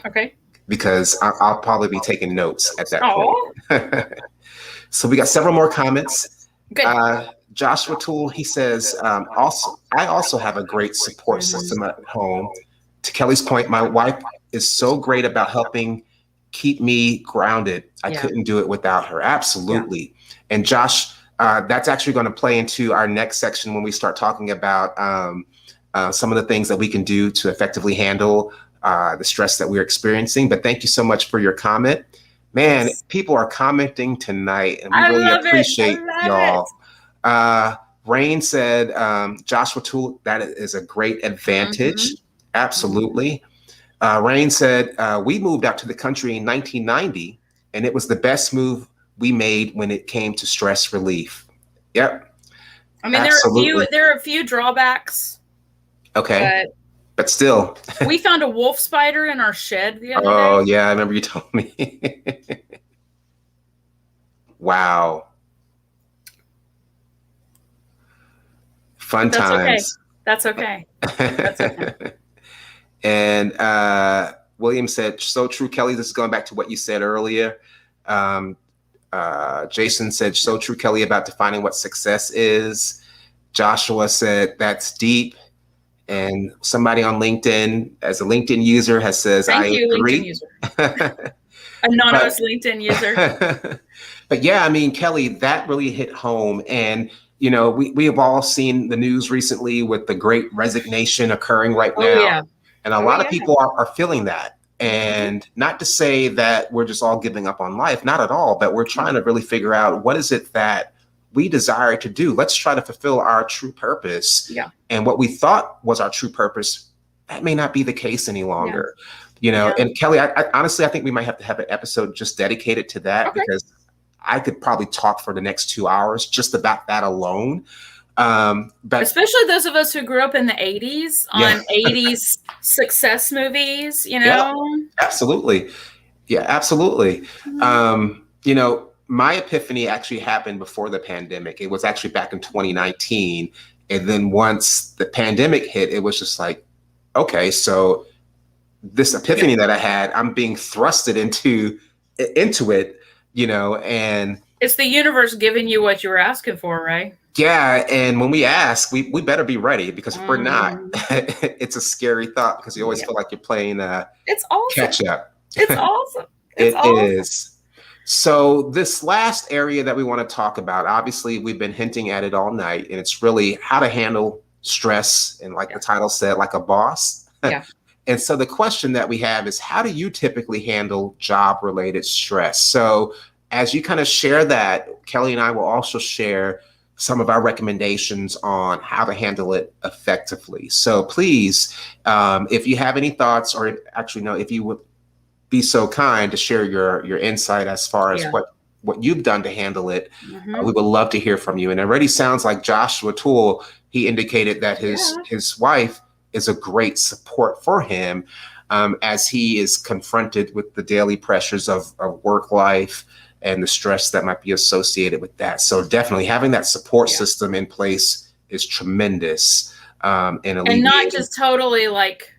Okay. Because I'll probably be taking notes at that point. So we got several more comments. Good. Joshua Toole, he says, I also have a great support system at home. To Kelly's point, my wife is so great about helping keep me grounded. I couldn't do it without her. Absolutely. Yeah. And Josh, that's actually going to play into our next section when we start talking about some of the things that we can do to effectively handle the stress that we're experiencing. But thank you so much for your comment. Man, people are commenting tonight, and we really appreciate y'all. Rain said, Joshua Toole, that is a great advantage. Absolutely. Rain said, we moved out to the country in 1990, and it was the best move we made when it came to stress relief. Yep. I mean, there are a few drawbacks. Okay. But still. We found a wolf spider in our shed the other day. Oh, yeah. I remember you told me. Wow. Fun times. That's okay. That's okay. And William said, so true, Kelly. This is going back to what you said earlier. Jason said, so true, Kelly, about defining what success is. Joshua said, that's deep. And somebody on LinkedIn, as a LinkedIn user, I agree. LinkedIn user. Anonymous LinkedIn user. But yeah, I mean, Kelly, that really hit home. And, we have all seen the news recently with the great resignation occurring right now. Yeah. And a lot of people are feeling that. And not to say that we're just all giving up on life, not at all, but we're trying to really figure out what is it that we desire to do. Let's try to fulfill our true purpose. Yeah. And what we thought was our true purpose, that may not be the case any longer. Yeah. And Kelly, I honestly, I think we might have to have an episode just dedicated to that, because I could probably talk for the next 2 hours just about that alone. But especially those of us who grew up in the 80s on 80s success movies, Yeah, absolutely. Yeah, absolutely. My epiphany actually happened before the pandemic. It was actually back in 2019. And then once the pandemic hit, it was just like, okay, so this epiphany that I had, I'm being thrusted into it, and it's the universe giving you what you were asking for, right? Yeah. And when we ask, we better be ready, because if we're not, it's a scary thought, because you always feel like you're playing it's awesome. Catch up. It's awesome. It is. So this last area that we want to talk about, obviously we've been hinting at it all night, and it's really how to handle stress, and like the title said, like a boss. Yeah. And so the question that we have is, how do you typically handle job-related stress? So as you kind of share that, Kelly and I will also share some of our recommendations on how to handle it effectively. So please, if you have any thoughts, or actually, no, if you would be so kind to share your insight as far as what you've done to handle it, we would love to hear from you. And it already sounds like Joshua Toole, he indicated that his wife is a great support for him as he is confronted with the daily pressures of work life and the stress that might be associated with that. So definitely having that support system in place is tremendous. And not just totally like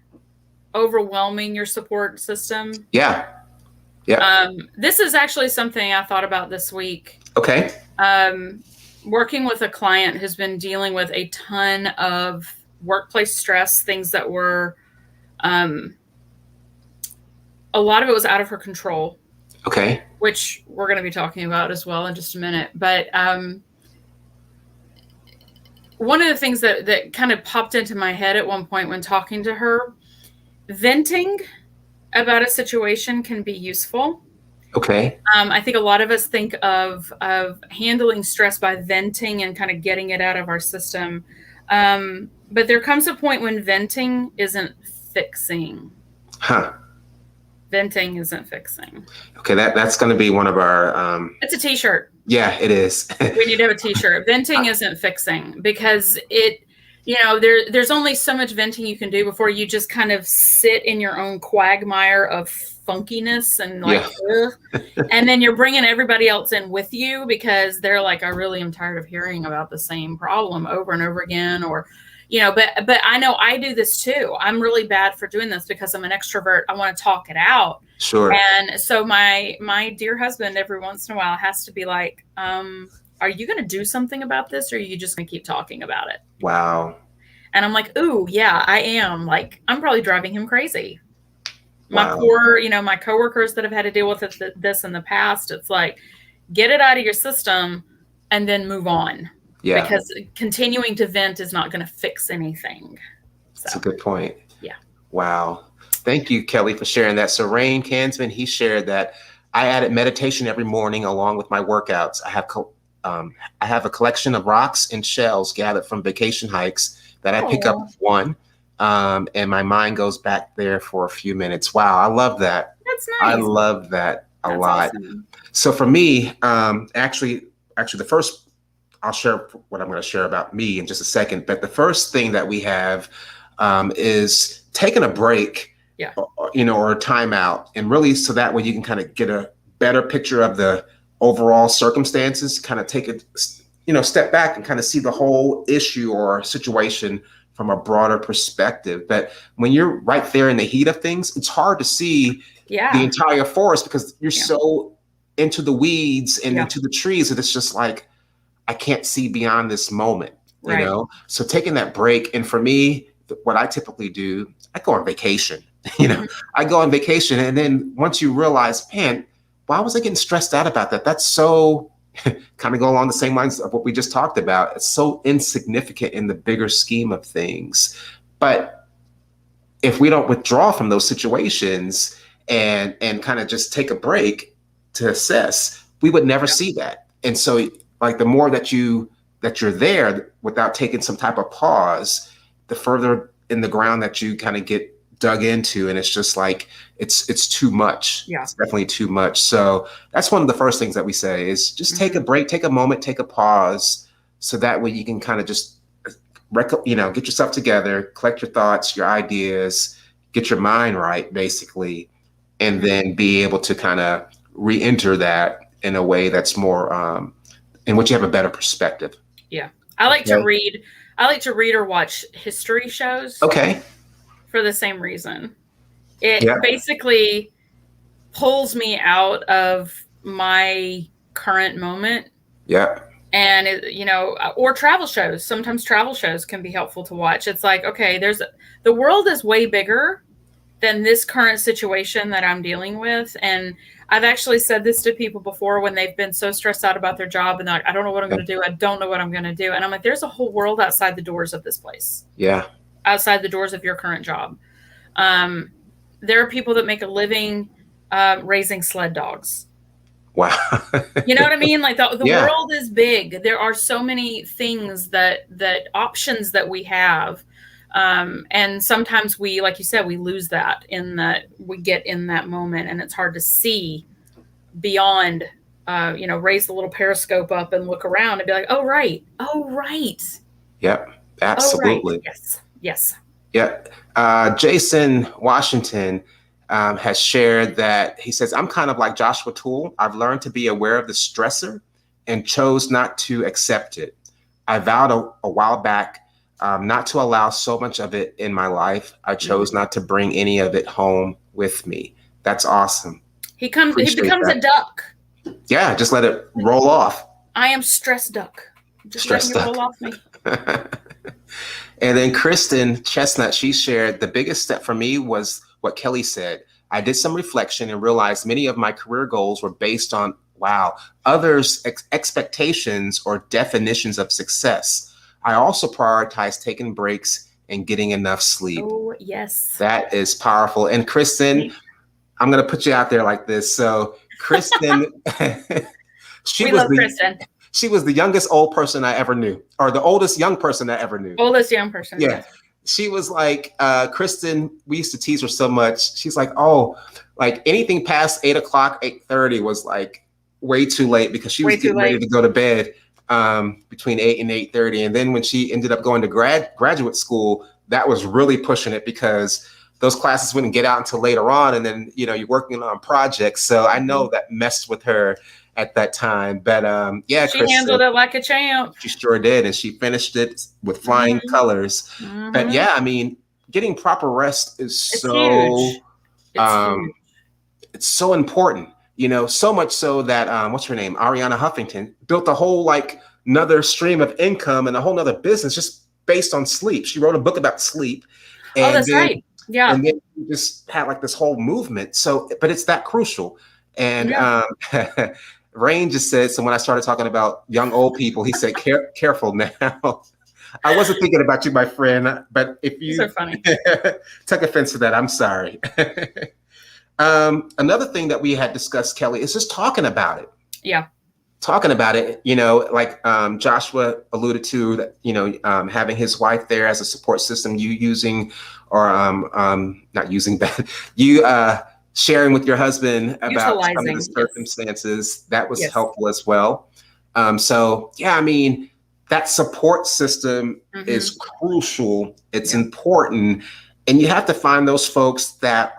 overwhelming your support system. Yeah. This is actually something I thought about this week. Okay. Working with a client who's been dealing with a ton of workplace stress, things that were, a lot of it was out of her control. Okay. Which we're going to be talking about as well in just a minute. But one of the things that kind of popped into my head at one point when talking to her, venting about a situation can be useful. Okay. I think a lot of us think of handling stress by venting and kind of getting it out of our system. But there comes a point when venting isn't fixing. Venting isn't fixing. Okay, that's going to be one of our... It's a t-shirt. Yeah, it is. We need to have a t-shirt. Venting isn't fixing, because there's only so much venting you can do before you just kind of sit in your own quagmire of funkiness and and then you're bringing everybody else in with you because they're like, I really am tired of hearing about the same problem over and over again, or but I know I do this too. I'm really bad for doing this because I'm an extrovert. I want to talk it out. Sure. And so my dear husband every once in a while has to be like, are you going to do something about this, or are you just going to keep talking about it? Wow. And I'm like, ooh, yeah, I am. Like, I'm probably driving him crazy. Wow. My coworkers that have had to deal with this in the past, it's like, get it out of your system and then move on. Yeah. Because continuing to vent is not going to fix anything. So. That's a good point. Yeah. Wow. Thank you, Kelly, for sharing that. So Rain Kansman, he shared that I added meditation every morning along with my workouts. I have a collection of rocks and shells gathered from vacation hikes that I pick up one, and my mind goes back there for a few minutes. Wow, I love that. That's nice. I love that a lot. Awesome. So for me, actually, the first, I'll share what I'm going to share about me in just a second. But the first thing that we have is taking a break, or a timeout, and really so that way you can kind of get a better picture of the overall circumstances, kind of take it, step back and kind of see the whole issue or situation from a broader perspective. But when you're right there in the heat of things, it's hard to see the entire forest because you're so into the weeds and into the trees that it's just like, I can't see beyond this moment, you know? So taking that break. And for me, what I typically do, I go on vacation, I go on vacation. And then once you realize, man, why was I getting stressed out about that? That's so kind of go along the same lines of what we just talked about. It's so insignificant in the bigger scheme of things. But if we don't withdraw from those situations and kind of just take a break to assess, we would never see that. And so like the more that you're there without taking some type of pause, the further in the ground that you kind of get dug into, and it's just like it's too much. It's definitely too much. So that's one of the first things that we say is just take a break, take a moment, take a pause, so that way you can kind of just get yourself together, collect your thoughts, your ideas, get your mind right, basically, and then be able to kind of re-enter that in a way that's more in which you have a better perspective. I like to read. I like to read or watch history shows. Okay. For the same reason. It basically pulls me out of my current moment. Yeah. And, or travel shows. Sometimes travel shows can be helpful to watch. It's like, okay, the world is way bigger than this current situation that I'm dealing with. And I've actually said this to people before when they've been so stressed out about their job and they're like, I don't know what I'm going to do. I don't know what I'm going to do. And I'm like, there's a whole world outside the doors of this place. Yeah. Outside the doors of your current job. There are people that make a living raising sled dogs. Wow. You know what I mean? Like the Yeah. world is big. There are so many things that options that we have. And sometimes we, like you said, we lose that in that we get in that moment, and it's hard to see beyond, raise the little periscope up and look around and be like, oh, right. Oh, right. Yep. Oh, right. Absolutely. Yes. Yes. Yeah. Jason Washington has shared that he says, I'm kind of like Joshua Toole. I've learned to be aware of the stressor and chose not to accept it. I vowed a while back not to allow so much of it in my life. I chose not to bring any of it home with me. That's awesome. He becomes a duck. Yeah, just let it roll off. I am stress duck. Just letting it roll off me. And then Kristen Chestnut, she shared, the biggest step for me was what Kelly said. I did some reflection and realized many of my career goals were based on, others' expectations or definitions of success. I also prioritized taking breaks and getting enough sleep. Oh, yes. That is powerful. And Kristen, I'm going to put you out there like this. So Kristen, Kristen. She was the youngest old person I ever knew, or the oldest young person I ever knew. Oldest young person. Yeah. Yes. She was like, Kristen, we used to tease her so much. She's like, oh, like anything past 8 o'clock, 8:30 was like way too late because she was getting ready to go to bed between 8 and 8:30. And then when she ended up going to graduate school, that was really pushing it because those classes wouldn't get out until later on. And then, you're working on projects. So I know that messed with her at that time. But yeah, she handled it like a champ. She sure did. And she finished it with flying colors. But yeah, I mean, getting proper rest is huge. It's so important, so much so that what's her name? Ariana Huffington built a whole another stream of income and a whole nother business just based on sleep. She wrote a book about sleep. And that's right. Yeah. And then we just had this whole movement. So, but it's that crucial. And Rain just said, so when I started talking about young old people, he said, careful now. I wasn't thinking about you, my friend, but if you so funny. took offense to that, I'm sorry. Another thing that we had discussed, Kelly, is just talking about it. Yeah. Talking about it, like Joshua alluded to, that, having his wife there as a support system, you using, or not using that, you sharing with your husband about some of the circumstances, that was helpful as well. So yeah, I mean, that support system is crucial. It's important. And you have to find those folks that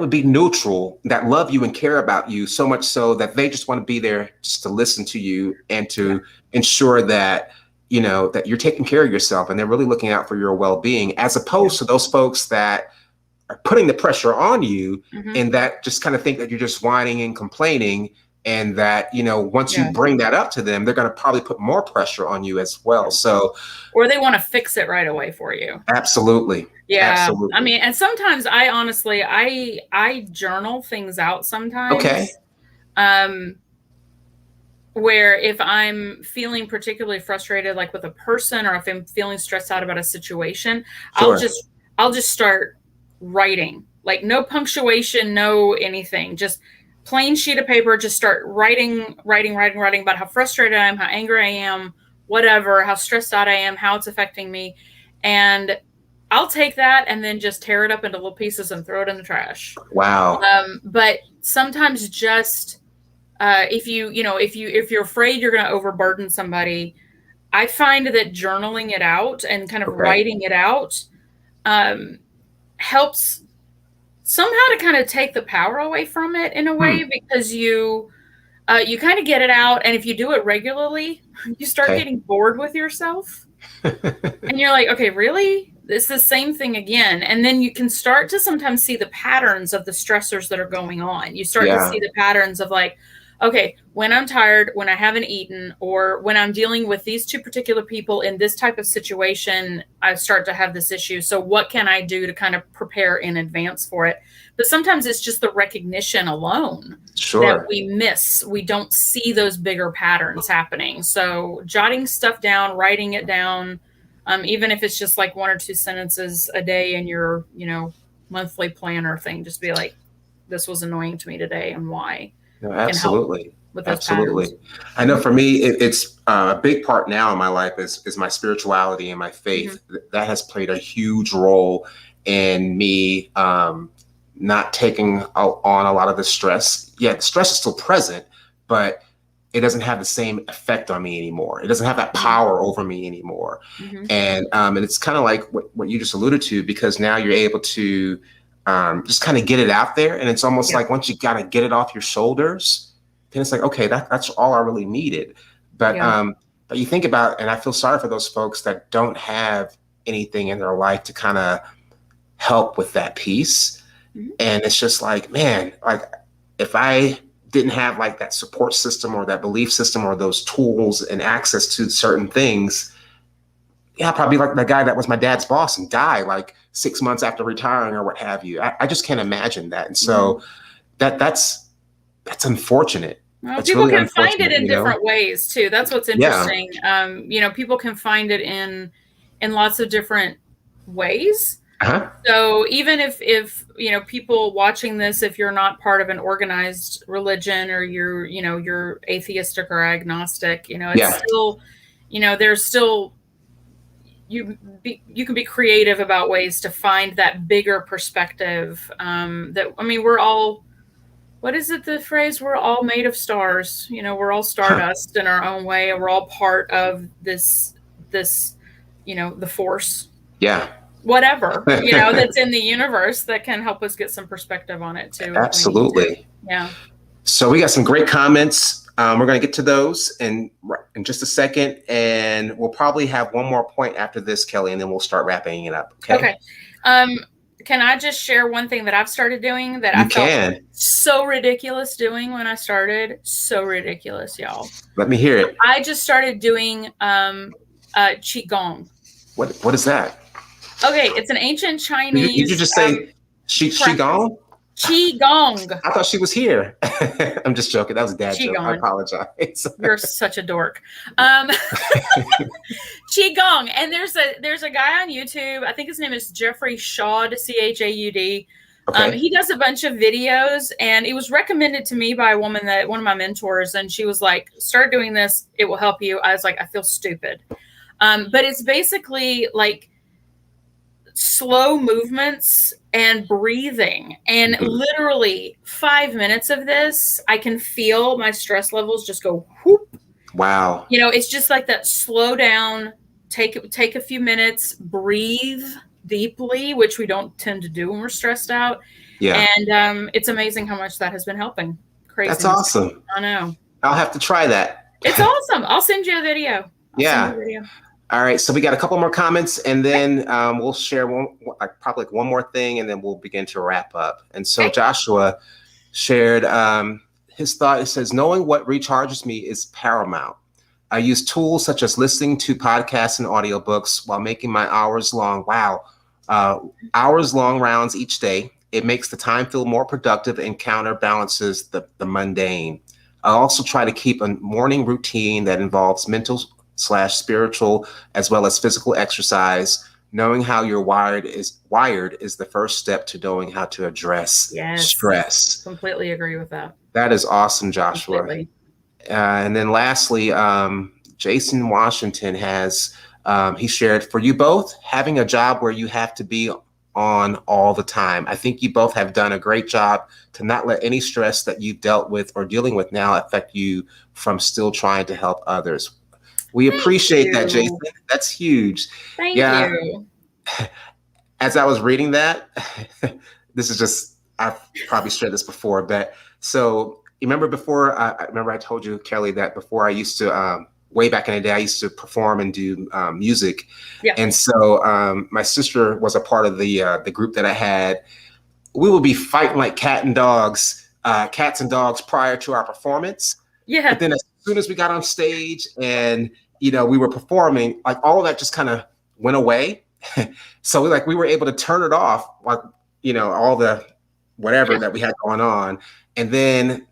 would be neutral, that love you and care about you so much so that they just want to be there just to listen to you and to ensure that, that you're taking care of yourself and they're really looking out for your well-being, as opposed to those folks that are putting the pressure on you and that just kind of think that you're just whining and complaining. And that, once you bring that up to them, they're going to probably put more pressure on you as well. So, or they want to fix it right away for you. Absolutely. Yeah. Absolutely. I mean, and sometimes I journal things out sometimes. Okay. Where if I'm feeling particularly frustrated, like with a person, or if I'm feeling stressed out about a situation, I'll just start writing, like no punctuation, no anything, just plain sheet of paper, just start writing about how frustrated I am, how angry I am, whatever, how stressed out I am, how it's affecting me. And I'll take that and then just tear it up into little pieces and throw it in the trash. Wow. But sometimes just if you're afraid you're going to overburden somebody, I find that journaling it out and kind of writing it out helps somehow to kind of take the power away from it in a way, because you kind of get it out. And if you do it regularly, you start getting bored with yourself and you're like, okay, really? It's the same thing again. And then you can start to sometimes see the patterns of the stressors that are going on. You start to see the patterns of like, okay, when I'm tired, when I haven't eaten, or when I'm dealing with these two particular people in this type of situation, I start to have this issue. So what can I do to kind of prepare in advance for it? But sometimes it's just the recognition alone that we miss. We don't see those bigger patterns happening. So jotting stuff down, writing it down, Even if it's just like 1 or 2 sentences a day in your, monthly planner thing, just be like, this was annoying to me today and why. No, Can help absolutely. with those Absolutely. patterns. I know for me, it's a big part now in my life is my spirituality and my faith. That has played a huge role in me not taking on a lot of the stress. Yeah, the stress is still present, but it doesn't have the same effect on me anymore. It doesn't have that power over me anymore. And it's kind of like what you just alluded to, because now you're able to just kind of get it out there. And it's almost like once you got to get it off your shoulders, then it's like, okay, that's all I really needed. But you think about, and I feel sorry for those folks that don't have anything in their life to kind of help with that piece. And it's just like, man, like if I didn't have like that support system or that belief system or those tools and access to certain things, yeah, probably like the guy that was my dad's boss and died like 6 months after retiring or what have you. I just can't imagine that. And so that's unfortunate. Well, that's people really can find it unfortunate, in different ways too. That's what's interesting. People can find it in lots of different ways. So even if people watching this, if you're not part of an organized religion or you're atheistic or agnostic, it's still, there's still, you can be creative about ways to find that bigger perspective. We're all, what is it, the phrase, we're all made of stars, we're all stardust in our own way, and we're all part of this, the force. Yeah. Whatever, that's in the universe that can help us get some perspective on it too. Absolutely. Yeah. So we got some great comments. We're going to get to those in just a second, and we'll probably have one more point after this, Kelly, and then we'll start wrapping it up. Okay. Can I just share one thing that I've started doing that I felt so ridiculous doing when I started? So ridiculous, y'all. Let me hear it. I just started doing qigong. What is that? Okay, it's an ancient Chinese. Did you just say qigong? Qigong. I thought she was here. I'm just joking. That was a dad Qigong. joke. I apologize. You're such a dork. Qigong, and there's a guy on YouTube. I think his name is Jeffrey Shaud, Chaud. Okay. He does a bunch of videos, and it was recommended to me by a woman one of my mentors, and she was like, "Start doing this. It will help you." I was like, "I feel stupid," but it's basically like slow movements and breathing, and literally 5 minutes of this, I can feel my stress levels just go whoop. Wow. It's just like that. Slow down, take a few minutes, breathe deeply, which we don't tend to do when we're stressed out. Yeah. And it's amazing how much that has been helping. Crazy. That's awesome. I know. I'll have to try that. It's awesome. I'll send you a video. All right. So we got a couple more comments, and then we'll share probably one more thing, and then we'll begin to wrap up. And so Joshua shared his thought. It says, knowing what recharges me is paramount. I use tools such as listening to podcasts and audiobooks while making my hours-long rounds each day. It makes the time feel more productive and counterbalances the mundane. I also try to keep a morning routine that involves mental/spiritual as well as physical exercise. Knowing how you're wired is the first step to knowing how to address stress. Completely agree with that. That is awesome, Joshua. Completely. And then lastly, Jason Washington has, he shared, for you both, having a job where you have to be on all the time. I think you both have done a great job to not let any stress that you've dealt with or dealing with now affect you from still trying to help others. We appreciate that, Jason. That's huge. Thank you. As I was reading that, this is just, I've probably shared this before, but so you remember before, I remember I told you, Kelly, that before I used to, way back in the day, I used to perform and do music. Yeah. And so my sister was a part of the group that I had. We would be fighting like cats and dogs prior to our performance. Yeah. But then as soon as we got on stage and, we were performing, like all of that just kind of went away. So we were able to turn it off, like, all the whatever that we had going on. And then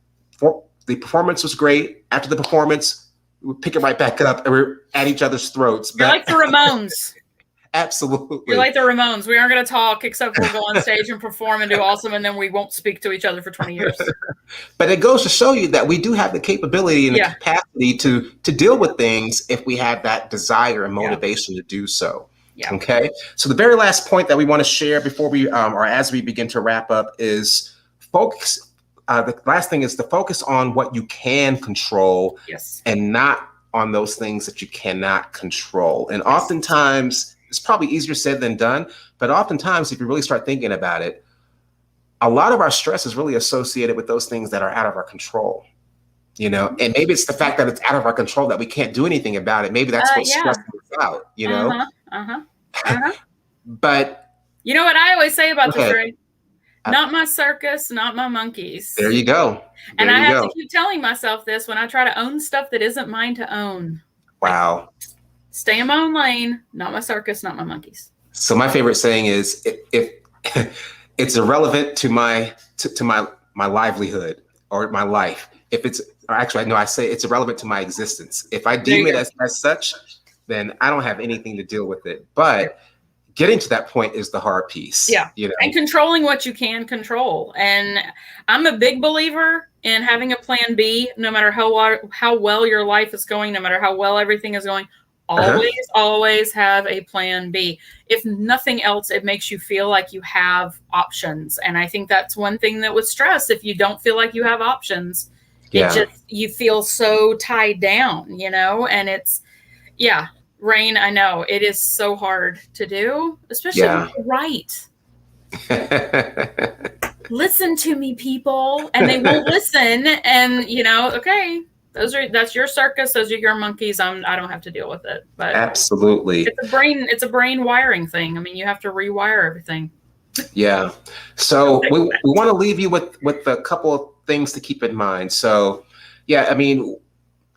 the performance was great. After the performance, we would pick it right back up and we're at each other's throats. You're like the Ramones. Absolutely. You're like the Ramones. We aren't going to talk except we'll go on stage and perform and do awesome, and then we won't speak to each other for 20 years. But it goes to show you that we do have the capability and the capacity to deal with things if we have that desire and motivation to do so. Yeah. Okay. So the very last point that we want to share before we or as we begin to wrap up is focus. The last thing is to focus on what you can control, and not on those things that you cannot control. And oftentimes, it's probably easier said than done, but oftentimes, if you really start thinking about it, a lot of our stress is really associated with those things that are out of our control, you know, and maybe it's the fact that it's out of our control that we can't do anything about it. Maybe that's what's stressing us out, you know? But you know what I always say about this, Ray? Not my circus, not my monkeys. There you go. And I have to keep telling myself this when I try to own stuff that isn't mine to own. Wow. Stay in my own lane, not my circus, not my monkeys. So my favorite saying is, if it's irrelevant to my livelihood or my life, if it's, or actually, no, I say it's irrelevant to my existence. If I deem it as such, then I don't have anything to deal with it. But getting to that point is the hard piece. Yeah. You know? And controlling what you can control. And I'm a big believer in having a plan B, no matter how well your life is going, no matter how well everything is going. Always have a plan B. If nothing else, it makes you feel like you have options. And I think that's one thing that with stress, if you don't feel like you have options, you feel so tied down, you know, and it's, Rain, I know it is so hard to do, especially when you're right. Listen to me, people, and they won't listen. And you know, okay, that's your circus. Those are your monkeys. I don't have to deal with it. But absolutely, it's a brain wiring thing. I mean, you have to rewire everything. Yeah. So we want to leave you with a couple of things to keep in mind. So, I mean,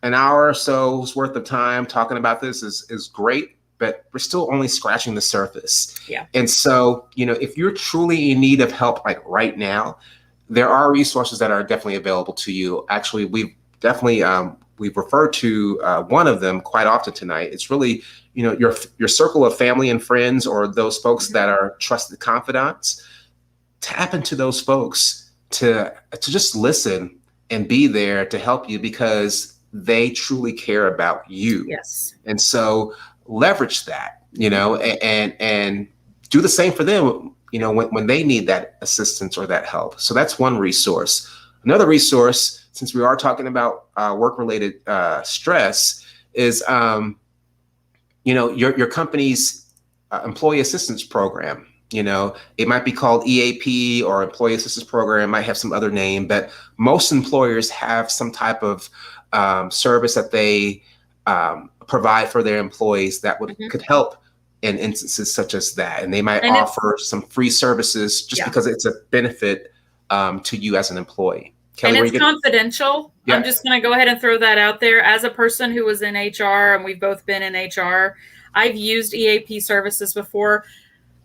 an hour or so's worth of time talking about this is great, but we're still only scratching the surface. Yeah. And so, you know, if you're truly in need of help, like right now, there are resources that are definitely available to you. Actually, we've definitely, we've referred to one of them quite often tonight. It's really, you know, your circle of family and friends, or those folks that are trusted confidants. Tap into those folks to just listen and be there to help you, because they truly care about you. Yes. And so leverage that, you know, and do the same for them, you know, when they need that assistance or that help. So that's one resource. Another resource, since we are talking about work-related stress, is, you know, your company's employee assistance program. You know, it might be called EAP or employee assistance program. It might have some other name, but most employers have some type of service that they provide for their employees that could help in instances such as that. And they might offer some free services just because it's a benefit to you as an employee. Kelly, and it's confidential. Yeah. I'm just going to go ahead and throw that out there. As a person who was in HR, and we've both been in HR, I've used EAP services before.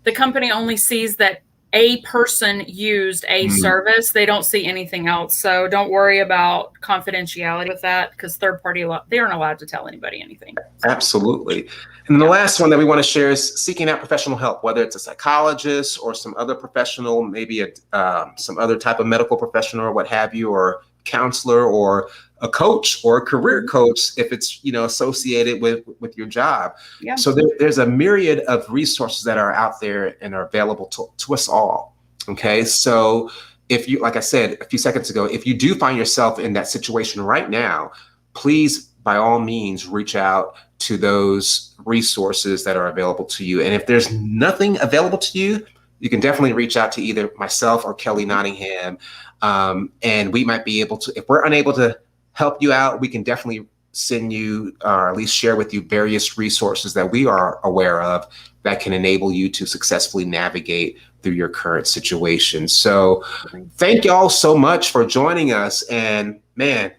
The company only sees that a person used a service. They don't see anything else. So don't worry about confidentiality with that, because third party, they aren't allowed to tell anybody anything. Absolutely. And the last one that we want to share is seeking out professional help, whether it's a psychologist or some other professional, maybe some other type of medical professional or what have you, or counselor or a coach or a career coach if it's, you know, associated with your job. Yeah. So there's a myriad of resources that are out there and are available to us all. Okay. So if you, like I said a few seconds ago, if you do find yourself in that situation right now, please, by all means, reach out to those resources that are available to you. And if there's nothing available to you, you can definitely reach out to either myself or Kelly Nottingham. And we might be able to, if we're unable to help you out, we can definitely send you, or at least share with you, various resources that we are aware of that can enable you to successfully navigate through your current situation. So thank you all so much for joining us. And man,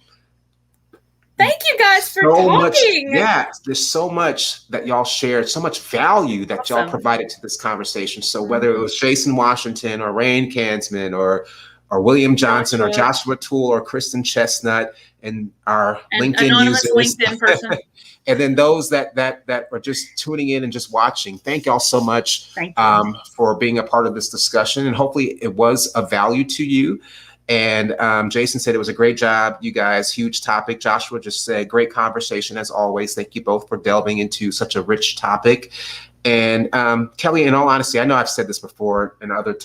thank you guys for talking. There's so much that y'all shared, so much value that y'all provided to this conversation. So whether it was Jason Washington or Rain Kansman or or William Johnson or Joshua. Joshua Toole or Kristen Chestnut and our An LinkedIn anonymous users. LinkedIn person. And then those that are just tuning in and just watching. Thank y'all so much for being a part of this discussion. And hopefully it was of value to you. And Jason said it was a great job, you guys. Huge topic. Joshua just said great conversation as always. Thank you both for delving into such a rich topic. And Kelly, in all honesty, I know I've said this before in other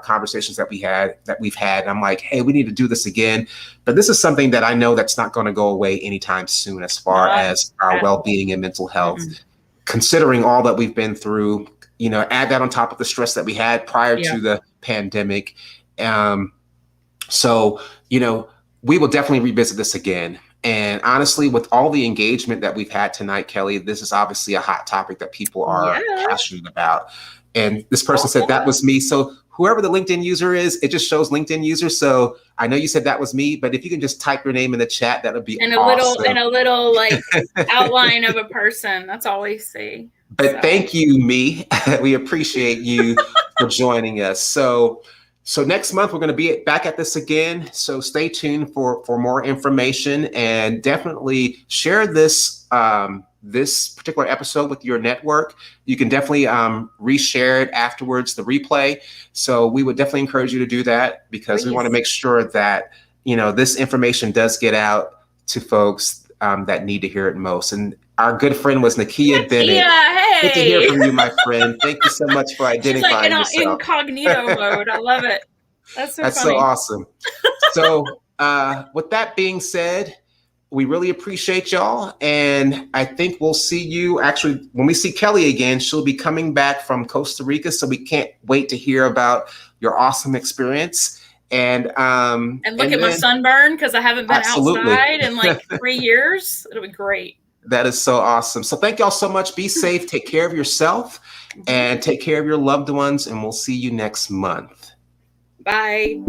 conversations that we've had. I'm like, hey, we need to do this again. But this is something that I know that's not going to go away anytime soon as far as our well-being and mental health. Considering all that we've been through, add that on top of the stress that we had prior to the pandemic. So, we will definitely revisit this again. And honestly, with all the engagement that we've had tonight, Kelly, this is obviously a hot topic that people are passionate about. And this person said that was me. So whoever the LinkedIn user is, it just shows LinkedIn user. So I know you said that was me, but if you can just type your name in the chat, that would be awesome. And a little like outline of a person. That's all we see. But thank you, me. We appreciate you for joining us. So next month, we're going to be back at this again. So stay tuned for more information, and definitely share this this particular episode with your network. You can definitely reshare it afterwards, the replay. So we would definitely encourage you to do that, because we want to make sure that, this information does get out to folks that need to hear it most. And our good friend was Nakia Bennett. Hey. Good to hear from you, my friend. Thank you so much for identifying yourself. She's like in incognito mode. I love it. That's funny. So awesome. So with that being said, we really appreciate y'all. And I think we'll see you actually when we see Kelly again. She'll be coming back from Costa Rica. So we can't wait to hear about your awesome experience. And look at my sunburn, because I haven't been outside in like 3 years. It'll be great. That is so awesome. So thank y'all so much. Be safe. Take care of yourself and take care of your loved ones. And we'll see you next month. Bye.